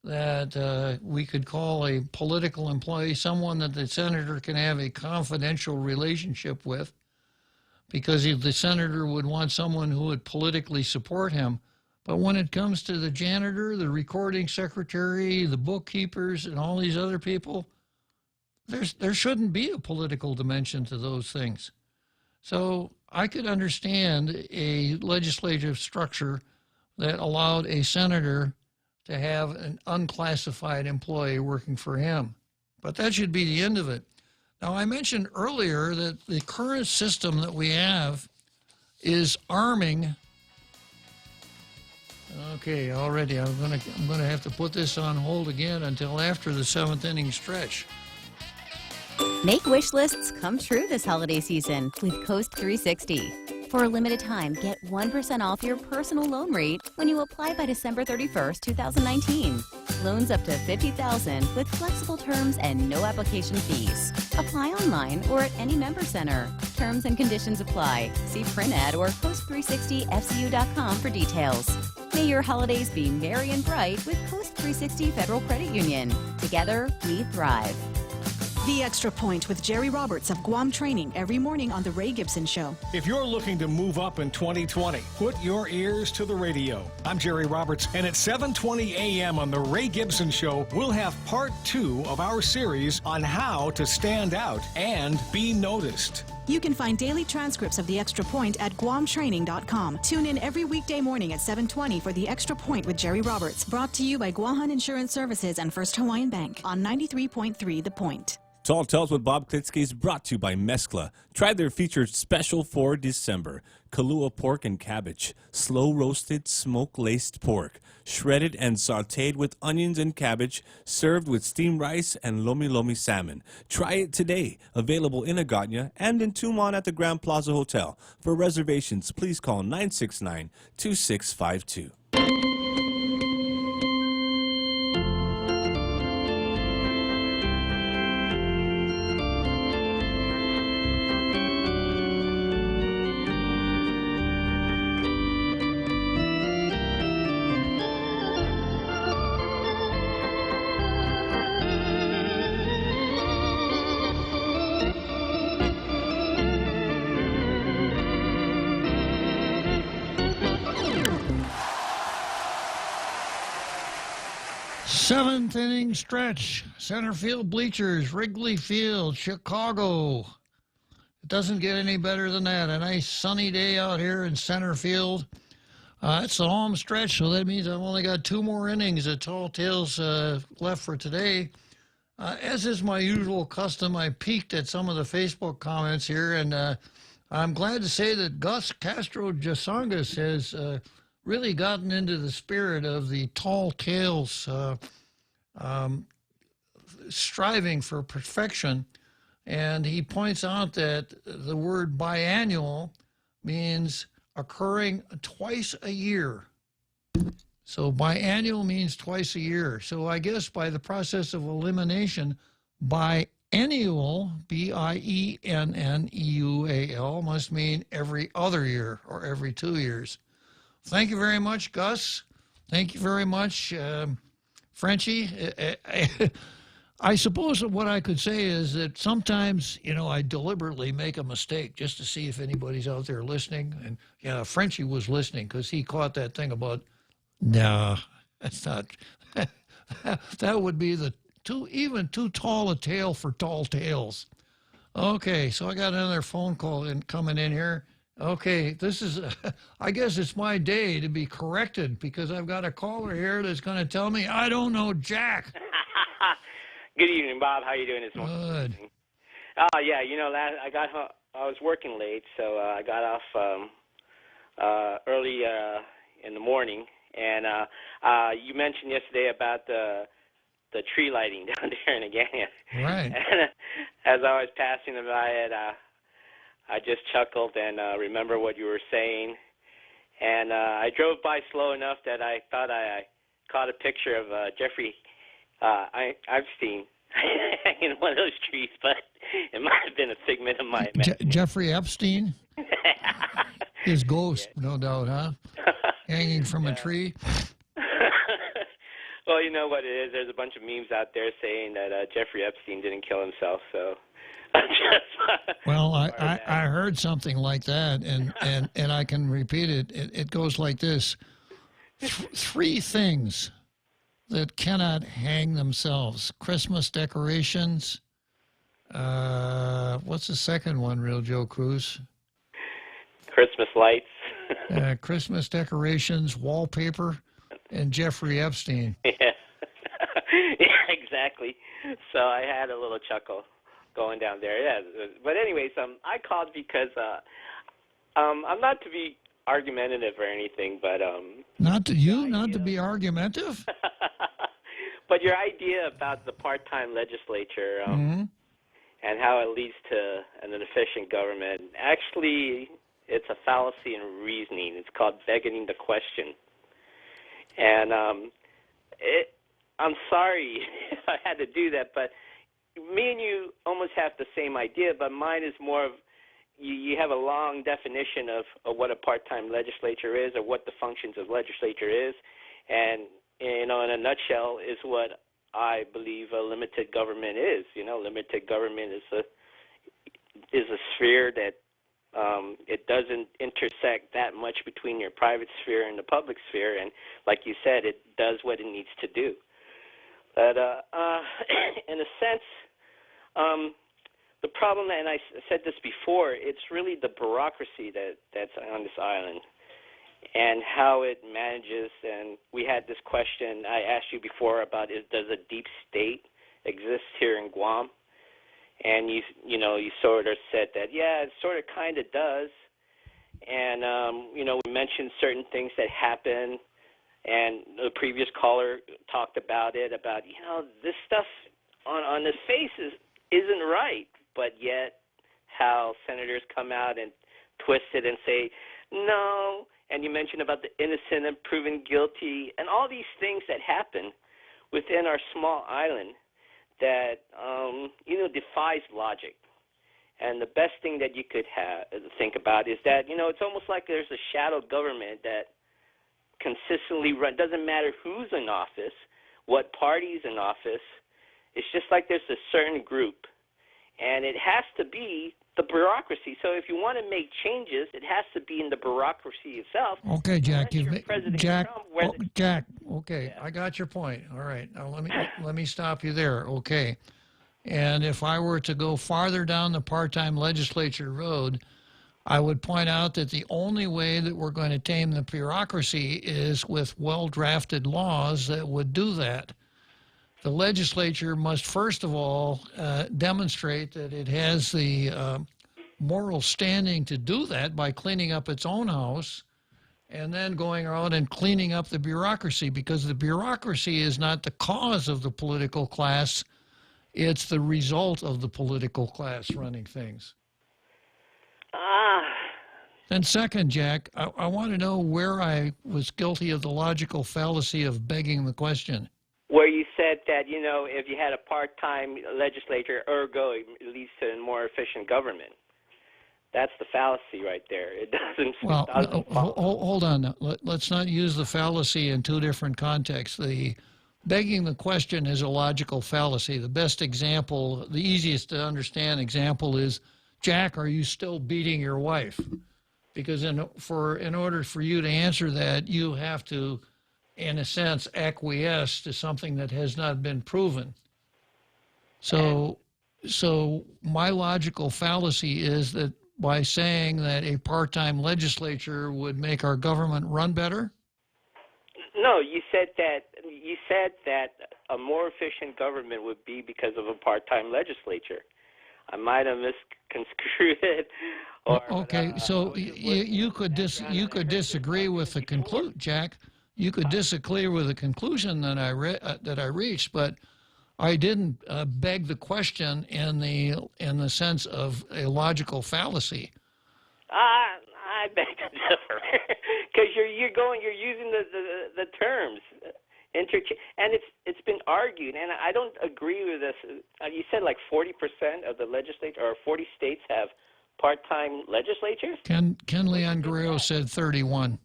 S1: that we could call a political employee, someone that the senator can have a confidential relationship with, because the senator would want someone who would politically support him. But when it comes to the janitor, the recording secretary, the bookkeepers, and all these other people, there shouldn't be a political dimension to those things. So I could understand a legislative structure that allowed a senator to have an unclassified employee working for him. But that should be the end of it. Now, I mentioned earlier that the current system that we have is arming. Okay, already I'm gonna have to put this on hold again until after the 7th inning stretch.
S5: Make wish lists come true this holiday season with Coast 360. For a limited time, get 1% off your personal loan rate when you apply by December 31st, 2019. Loans up to $50,000 with flexible terms and no application fees. Apply online or at any member center. Terms and conditions apply. See print ad or Coast360FCU.com for details. May your holidays be merry and bright with Coast 360 Federal Credit Union. Together, we thrive.
S6: The Extra Point with Jerry Roberts of Guam Training every morning on The Ray Gibson Show.
S7: If you're looking to move up in 2020, put your ears to the radio. I'm Jerry Roberts, and at 7:20 a.m. on The Ray Gibson Show, we'll have part 2 of our series on how to stand out and be noticed.
S6: You can find daily transcripts of The Extra Point at GuamTraining.com. Tune in every weekday morning at 7:20 for The Extra Point with Jerry Roberts. Brought to you by Guahan Insurance Services and First Hawaiian Bank on 93.3 The Point.
S2: Tall Tales with Bob Klitzkie is brought to you by Mescla. Try their featured special for December. Kalua pork and cabbage, slow roasted smoke-laced pork, shredded and sautéed with onions and cabbage, served with steamed rice and lomi lomi salmon. Try it today. Available in Agotnya and in Tumon at the Grand Plaza Hotel. For reservations, please call 969-2652.
S1: Seventh inning stretch, center field bleachers, Wrigley Field, Chicago. It doesn't get any better than that. A nice sunny day out here in center field. It's the home stretch, so that means I've only got 2 more innings of Tall Tales left for today. As is my usual custom, I peeked at some of the Facebook comments here, and I'm glad to say that Gus Castro Jasangas has really gotten into the spirit of the Tall Tales striving for perfection. And he points out that the word biannual means occurring twice a year. So biannual means twice a year. So I guess by the process of elimination, biennial, B-I-E-N-N-E-U-A-L, must mean every other year or every 2 years. Thank you very much, Gus. Thank you very much, Frenchie. I suppose what I could say is that sometimes, I deliberately make a mistake just to see if anybody's out there listening. And, Frenchie was listening because he caught that thing about, no, that's not, that would be even too tall a tale for tall tales. Okay, so I got another phone call coming in here. Okay, this is, I guess it's my day to be corrected because I've got a caller here that's going to tell me I don't know Jack.
S9: Good evening, Bob. How you doing this morning?
S1: Good.
S9: Yeah, I was working late, so I got off early in the morning, and you mentioned yesterday about the tree lighting down there in Agania.
S1: Right.
S9: And as I was passing by it, I just chuckled and remember what you were saying. And I drove by slow enough that I thought I caught a picture of Jeffrey Epstein hanging in one of those trees, but it might have been a figment of my imagination.
S1: Jeffrey Epstein? His ghost, no doubt, huh? Hanging from a tree?
S9: Well, you know what it is. There's a bunch of memes out there saying that Jeffrey Epstein didn't kill himself, so...
S1: Well, I heard something like that, and I can repeat it. It goes like this. Three things that cannot hang themselves. Christmas decorations. What's the second one, Real Joe Cruz?
S9: Christmas lights.
S1: Christmas decorations, wallpaper, and Jeffrey Epstein.
S9: Yeah. Yeah, exactly. So I had a little chuckle going down there. Yeah. But anyways, I called because I'm not to be argumentative or anything, but
S1: not to be argumentative.
S9: But your idea about the part-time legislature and how it leads to an inefficient government, actually, it's a fallacy in reasoning. It's called begging the question. And I'm sorry if I had to do that, but me and you almost have the same idea, but mine is more of you have a long definition of what a part-time legislature is or what the functions of legislature is, and in a nutshell is what I believe a limited government is. Limited government is a sphere that it doesn't intersect that much between your private sphere and the public sphere, and like you said, it does what it needs to do. But in a sense, the problem, and I said this before, it's really the bureaucracy that's on this island and how it manages. And we had this question I asked you before about does a deep state exist here in Guam? And you sort of said that, yeah, it sort of kind of does. And, we mentioned certain things that happen. And the previous caller talked about it, about, this stuff on the face isn't right, but yet how senators come out and twist it and say, no. And you mentioned about the innocent and proven guilty and all these things that happen within our small island that, defies logic. And the best thing that you could think about is that, it's almost like there's a shadow government that consistently run. Doesn't matter who's in office, what party's in office. It's just like there's a certain group, and it has to be the bureaucracy. So if you want to make changes, it has to be in the bureaucracy itself.
S1: Okay, Jack. Jack. Okay, yeah. I got your point. All right. Now let me stop you there. Okay. And if I were to go farther down the part-time legislature road, I would point out that the only way that we're going to tame the bureaucracy is with well-drafted laws that would do that. The legislature must, first of all, demonstrate that it has the moral standing to do that by cleaning up its own house and then going around and cleaning up the bureaucracy, because the bureaucracy is not the cause of the political class. It's the result of the political class running things. And second, Jack, I want to know where I was guilty of the logical fallacy of begging the question.
S9: Where you said that, if you had a part-time legislature, ergo, it leads to a more efficient government. That's the fallacy right there. It doesn't.
S1: Well, hold on. Let's not use the fallacy in two different contexts. The begging the question is a logical fallacy. The best example, the easiest to understand example is, Jack, are you still beating your wife? Because in order for you to answer that, you have to, in a sense, acquiesce to something that has not been proven. So my logical fallacy is that by saying that a part-time legislature would make our government run better?
S9: No, you said that a more efficient government would be because of a part-time legislature. I might have misconstrued it.
S1: Okay, so you could disagree with the conclusion, Jack. You could disagree with the conclusion that I reached, but I didn't beg the question in the sense of a logical fallacy.
S9: I beg to differ, because you're using the terms and it's been argued, and I don't agree with this. You said like 40% of the legislature or 40 states have part-time legislatures.
S1: Ken Leon Guerrero said 31.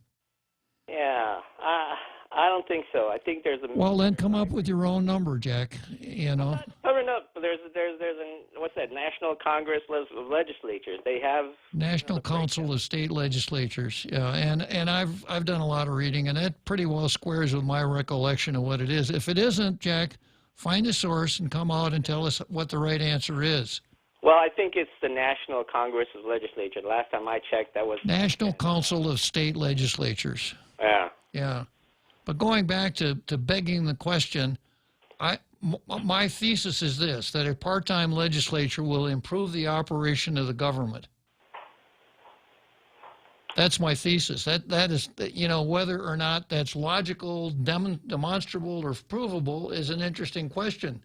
S9: Yeah, I don't think so. I think there's a.
S1: Well, then come up with your own number, Jack. You know.
S9: Covering up, there's an what's that? National Congress of Legislatures. They have
S1: National Council of State Legislatures. Yeah, and I've done a lot of reading, and that pretty well squares with my recollection of what it is. If it isn't, Jack, find a source and come out and tell us what the right answer is.
S9: Well, I think it's the National Congress of Legislature. The last time I checked, that was
S1: National Council of State Legislatures.
S9: Yeah.
S1: Yeah. But going back to begging the question, my thesis is this, that a part-time legislature will improve the operation of the government. That's my thesis. That is, you know, whether or not that's logical, demonstrable, or provable is an interesting question.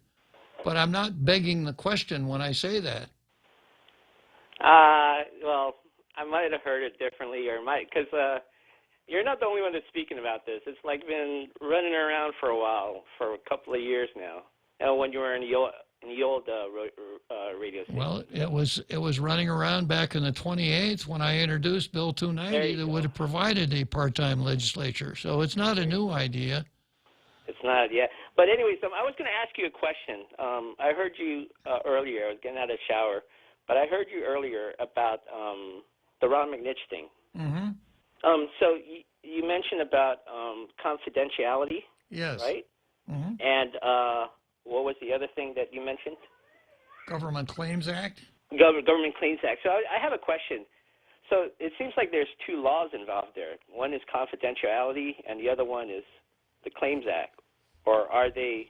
S1: But I'm not begging the question when I say that.
S9: Well, I might have heard it differently, or because you're not the only one that's speaking about this. It's like been running around for a while, for a couple of years now. When you were in the old radio station.
S1: Well, it was running around back in the 28th when I introduced Bill 290 that would have provided a part-time legislature. So it's not a new idea.
S9: It's not, yeah. But anyways, I was going to ask you a question. I heard you earlier. I was getting out of the shower, but I heard you earlier about the Ron McNitch thing.
S1: Mm-hmm.
S9: So you mentioned about confidentiality.
S1: Yes.
S9: Right?
S1: Mm-hmm.
S9: And what was the other thing that you mentioned?
S1: Government Claims Act?
S9: Government Claims Act. So I have a question. So it seems like there's two laws involved there. One is confidentiality, and the other one is the Claims Act. Or are they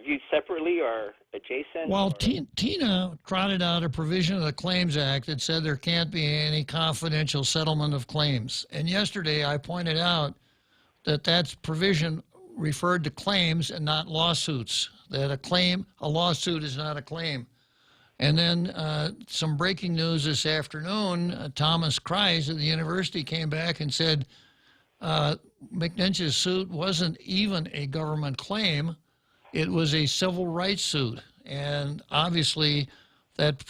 S9: viewed separately or adjacent?
S1: Well, Tina trotted out a provision of the Claims Act that said there can't be any confidential settlement of claims. And yesterday I pointed out that that provision referred to claims and not lawsuits, that a lawsuit is not a claim. And then some breaking news this afternoon, Thomas Kreis at the university came back and said McNitch's suit wasn't even a government claim, it was a civil rights suit. And obviously that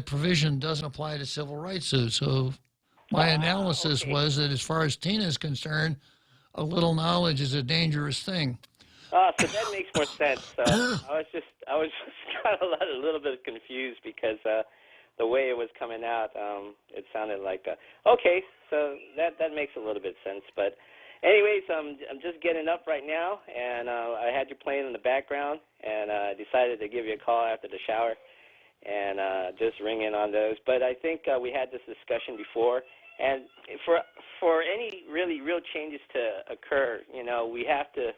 S1: provision doesn't apply to civil rights suits. So my analysis was that as far as Tina is concerned, a little knowledge is a dangerous thing.
S9: So that makes more sense. I was just got a little bit confused because the way it was coming out, it sounded like okay. So that makes a little bit of sense. But anyways, I'm just getting up right now, and I had you playing in the background, and I decided to give you a call after the shower, and just ring in on those. But I think we had this discussion before. And for any really real changes to occur, you know, we have to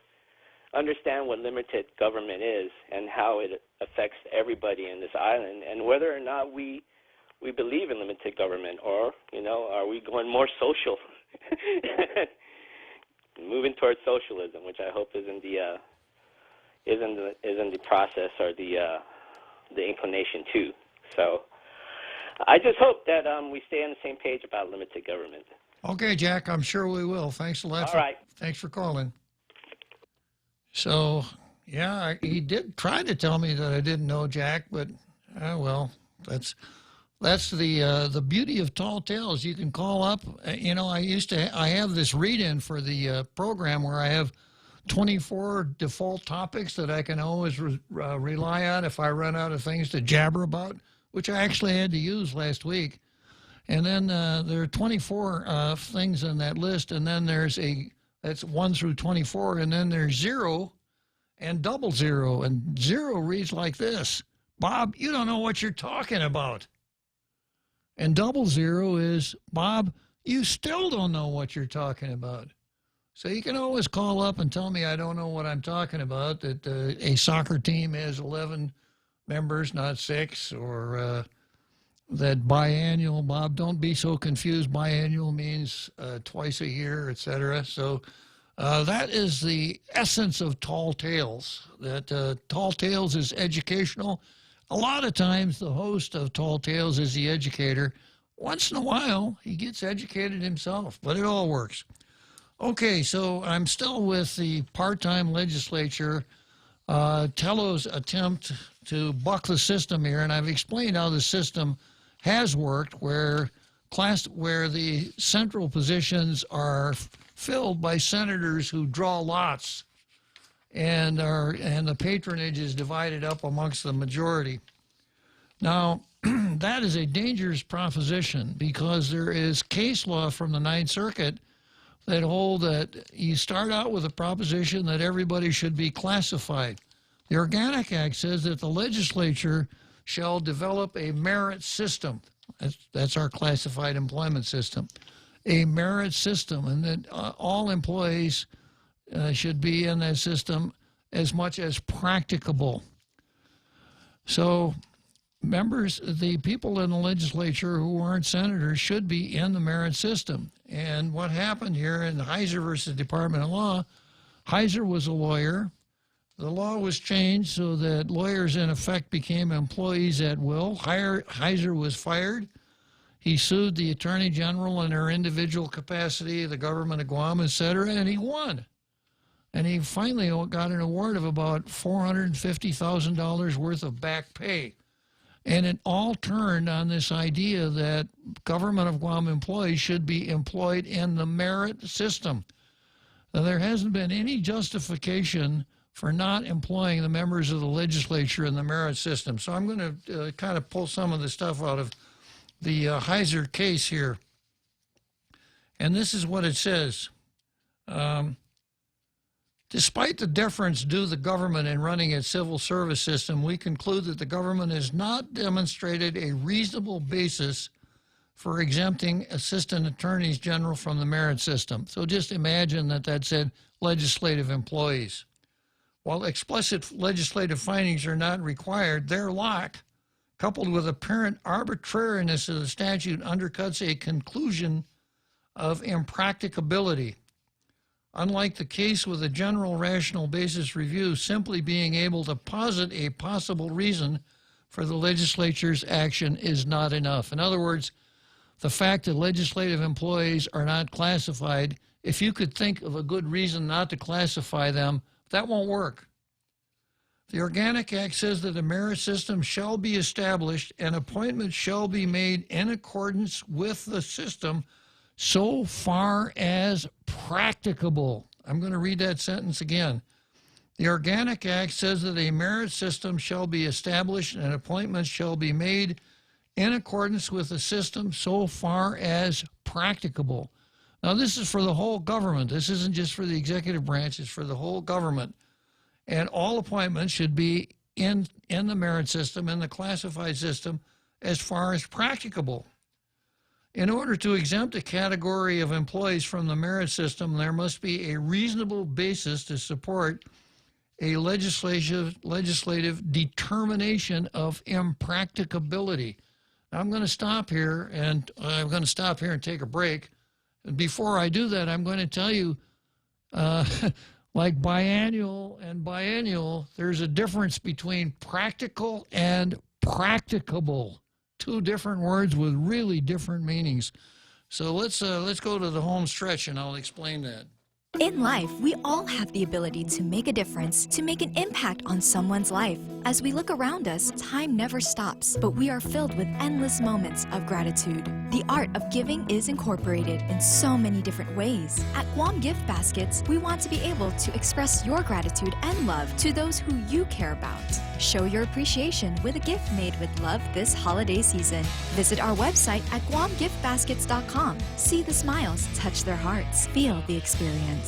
S9: understand what limited government is and how it affects everybody in this island, and whether or not we believe in limited government, or, you know, are we going more social, moving towards socialism, which I hope is in the process, or the inclination too. So I just hope that we stay on the same page about limited government.
S1: Okay, Jack, I'm sure we will. Thanks a lot.
S9: All right.
S1: Thanks for calling. So, yeah, he did try to tell me that I didn't know Jack, but, well, that's the beauty of Tall Tales. You can call up. You know, I have this read-in for the program where I have 24 default topics that I can always rely on if I run out of things to jabber about, which I actually had to use last week. And then there are 24 things on that list, and then that's 1 through 24, and then there's 0 and 00, and 0 reads like this: Bob, you don't know what you're talking about. And 00 is, Bob, you still don't know what you're talking about. So you can always call up and tell me I don't know what I'm talking about, that a soccer team has 11 members, not 6, or that biannual, Bob, don't be so confused. Biannual means twice a year, etc. So that is the essence of Tall Tales, that Tall Tales is educational. A lot of times the host of Tall Tales is the educator, once in a while, he gets educated himself, but it all works. Okay, so I'm still with the part-time legislature, Tello's attempt to buck the system here, and I've explained how the system has worked, where the central positions are filled by senators who draw lots, and the patronage is divided up amongst the majority. Now, that is a dangerous proposition because there is case law from the Ninth Circuit that hold that you start out with a proposition that everybody should be classified. The Organic Act says that the legislature shall develop a merit system. That's our classified employment system. A merit system, and that all employees should be in that system as much as practicable. So members, the people in the legislature who aren't senators should be in the merit system. And what happened here in Heiser versus Department of Law, Heiser was a lawyer. The law was changed so that lawyers, in effect, became employees at will. Heiser was fired. He sued the Attorney General in her individual capacity, the government of Guam, etc., and he won. And he finally got an award of about $450,000 worth of back pay. And it all turned on this idea that government of Guam employees should be employed in the merit system. Now, there hasn't been any justification for not employing the members of the legislature in the merit system. So I'm going to kind of pull some of the stuff out of the Heiser case here. And this is what it says. Despite the deference due the government in running its civil service system, we conclude that the government has not demonstrated a reasonable basis for exempting assistant attorneys general from the merit system. So just imagine that said legislative employees. While explicit legislative findings are not required, their lack, coupled with apparent arbitrariness of the statute, undercuts a conclusion of impracticability. Unlike the case with a general rational basis review, simply being able to posit a possible reason for the legislature's action is not enough. In other words, the fact that legislative employees are not classified, if you could think of a good reason not to classify them, that won't work. The Organic Act says that a merit system shall be established and appointments shall be made in accordance with the system so far as practicable. I'm going to read that sentence again. The Organic Act says that a merit system shall be established and appointments shall be made in accordance with the system so far as practicable. Now, this is for the whole government. This isn't just for the executive branch. It's for the whole government. And all appointments should be in the merit system, in the classified system, as far as practicable. In order to exempt a category of employees from the merit system, there must be a reasonable basis to support a legislative determination of impracticability. Now, I'm going to stop here, and take a break. And before I do that, I'm going to tell you, like biannual and biennial, there's a difference between practical and practicable. Two different words with really different meanings. So let's go to the home stretch and I'll explain that.
S10: In life, we all have the ability to make a difference, to make an impact on someone's life. As we look around us, time never stops, but we are filled with endless moments of gratitude. The art of giving is incorporated in so many different ways. At Guam Gift Baskets, we want to be able to express your gratitude and love to those who you care about. Show your appreciation with a gift made with love this holiday season. Visit our website at guamgiftbaskets.com. See the smiles, touch their hearts, feel the experience.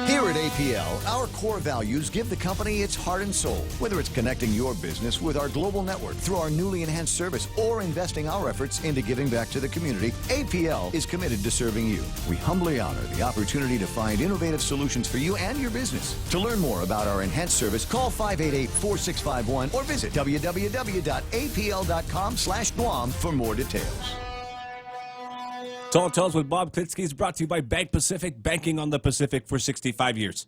S11: Here at APL, our core values give the company its heart and soul. Whether it's connecting your business with our global network through our newly enhanced service or investing our efforts into giving back to the community, APL is committed to serving you. We humbly honor the opportunity to find innovative solutions for you and your business. To learn more about our enhanced service, call 588-4651 or visit www.apl.com/Guam for more details.
S2: Tall Tales with Bob Klitzkie is brought to you by Bank Pacific, banking on the Pacific for 65 years.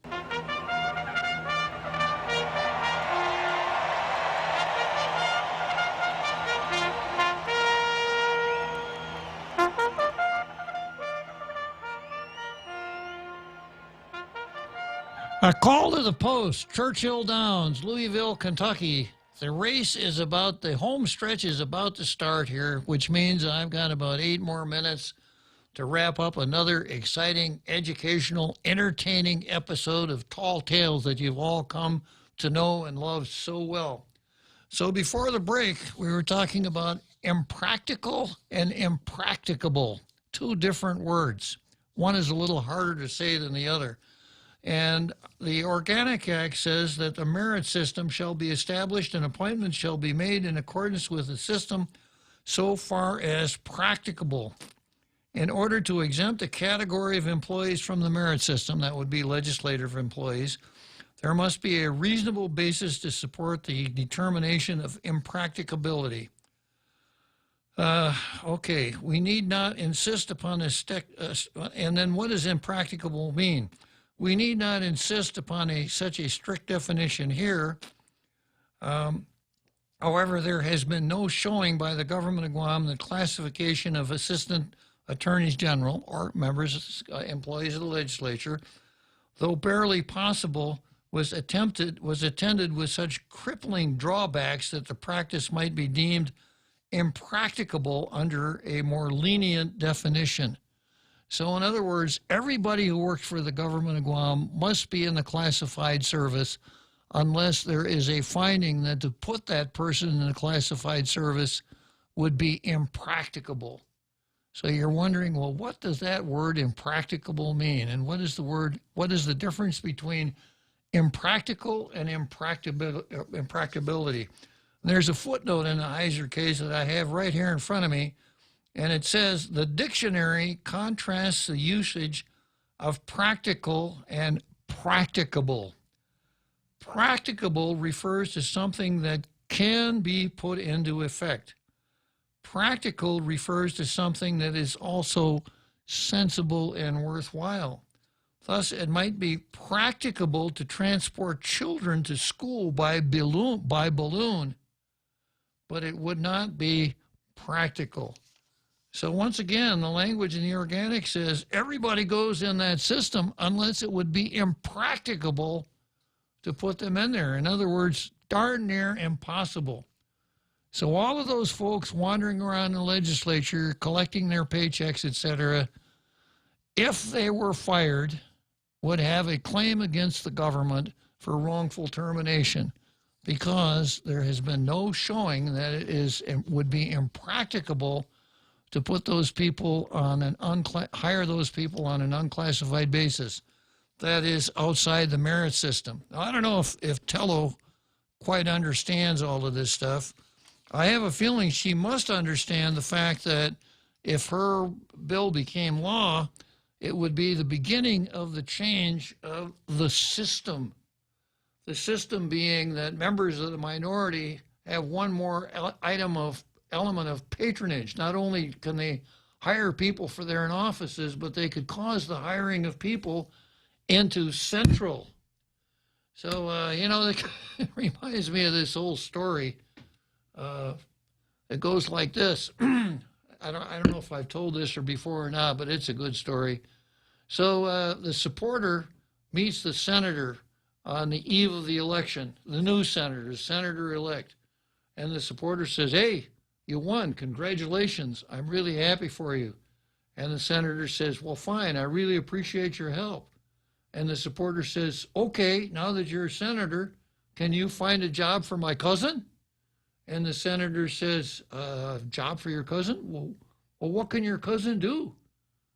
S1: A call to the post, Churchill Downs, Louisville, Kentucky. The home stretch is about to start here, which means I've got about 8 more minutes to wrap up another exciting, educational, entertaining episode of Tall Tales that you've all come to know and love so well. So before the break, we were talking about impractical and impracticable, 2 different words. One is a little harder to say than the other. And the Organic Act says that the merit system shall be established and appointments shall be made in accordance with the system so far as practicable. In order to exempt a category of employees from the merit system, that would be legislative employees, there must be a reasonable basis to support the determination of impracticability. Okay, we need not insist upon this. And then what does impracticable mean? We need not insist upon such a strict definition here. However, there has been no showing by the government of Guam that classification of assistant attorneys general or employees of the legislature, though barely possible, was attended with such crippling drawbacks that the practice might be deemed impracticable under a more lenient definition. So in other words, everybody who works for the government of Guam must be in the classified service unless there is a finding that to put that person in the classified service would be impracticable. So you're wondering, well, what does that word impracticable mean? And what is the difference between impractical and impracticability? There's a footnote in the Heiser case that I have right here in front of me. And it says the dictionary contrasts the usage of practical and practicable. Practicable refers to something that can be put into effect. Practical refers to something that is also sensible and worthwhile. Thus, it might be practicable to transport children to school by balloon, but it would not be practical. So once again, the language in the Organic says everybody goes in that system unless it would be impracticable to put them in there. In other words, darn near impossible. So all of those folks wandering around the legislature, collecting their paychecks, etc., if they were fired, would have a claim against the government for wrongful termination because there has been no showing that it would be impracticable to put those people on hire those people on an unclassified basis. That is outside the merit system. Now, I don't know if Tello quite understands all of this stuff. I have a feeling she must understand the fact that if her bill became law, it would be the beginning of the change of the system. The system being that members of the minority have one more element of patronage. Not only can they hire people for their own offices, but they could cause the hiring of people into central. So, it reminds me of this old story. It goes like this. I don't know if I've told this before or not, but it's a good story. So the supporter meets the senator on the eve of the election, the new senator-elect. And the supporter says, "Hey, you won. Congratulations. I'm really happy for you." And the senator says, "Well, fine. I really appreciate your help." And the supporter says, "Okay, now that you're a senator, can you find a job for my cousin?" And the senator says, "Job for your cousin? Well, what can your cousin do?"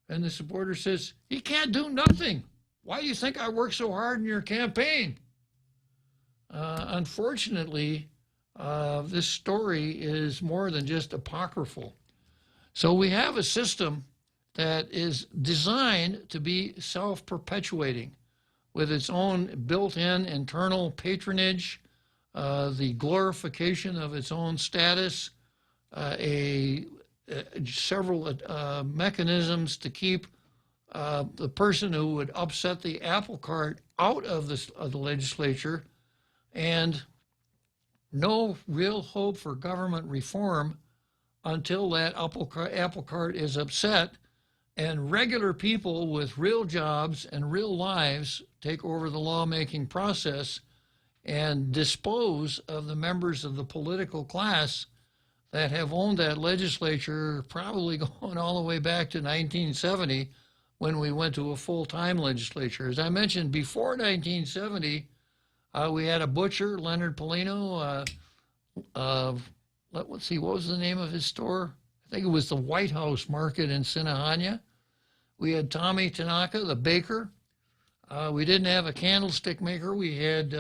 S1: And the supporter says, "He can't do nothing. Why do you think I worked so hard in your campaign?" Unfortunately, this story is more than just apocryphal. So we have a system that is designed to be self-perpetuating with its own built-in internal patronage, the glorification of its own status, several mechanisms to keep the person who would upset the apple cart out of the legislature, and no real hope for government reform until that apple cart is upset and regular people with real jobs and real lives take over the lawmaking process and dispose of the members of the political class that have owned that legislature, probably going all the way back to 1970 when we went to a full-time legislature. As I mentioned, before 1970, we had a butcher, Leonard Polino. Let's see, what was the name of his store? I think it was the White House Market in Sinahanya. We had Tommy Tanaka, the baker. We didn't have a candlestick maker. We had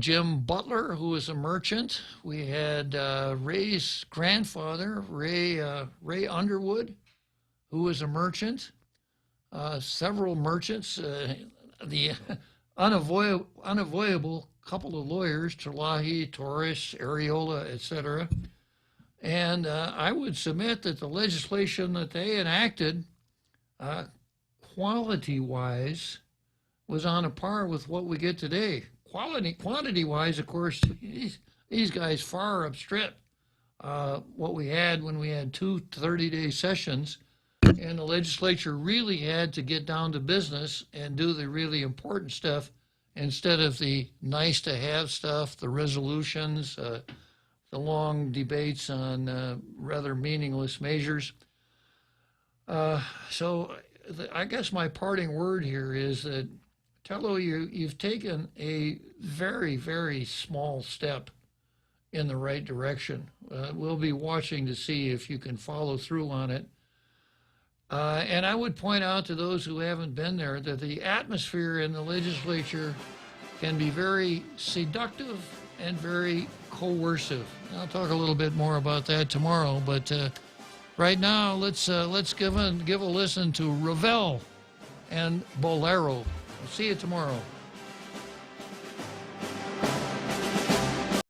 S1: Jim Butler, who was a merchant. We had Ray's grandfather, Ray Underwood, who was a merchant. Several merchants. The unavoidable couple of lawyers, Terlahi, Torres, Areola, etc. And I would submit that the legislation that they enacted, quality-wise, was on a par with what we get today. Quantity-wise, of course, these guys far outstrip what we had when we had 2 30-day sessions, and the legislature really had to get down to business and do the really important stuff instead of the nice-to-have stuff, the resolutions, the long debates on rather meaningless measures. So I guess my parting word here is that, Tello, you've taken a very, very small step in the right direction. We'll be watching to see if you can follow through on it. And I would point out to those who haven't been there that the atmosphere in the legislature can be very seductive and very coercive. I'll talk a little bit more about that tomorrow, but right now let's give a listen to Ravel and Bolero. See you tomorrow.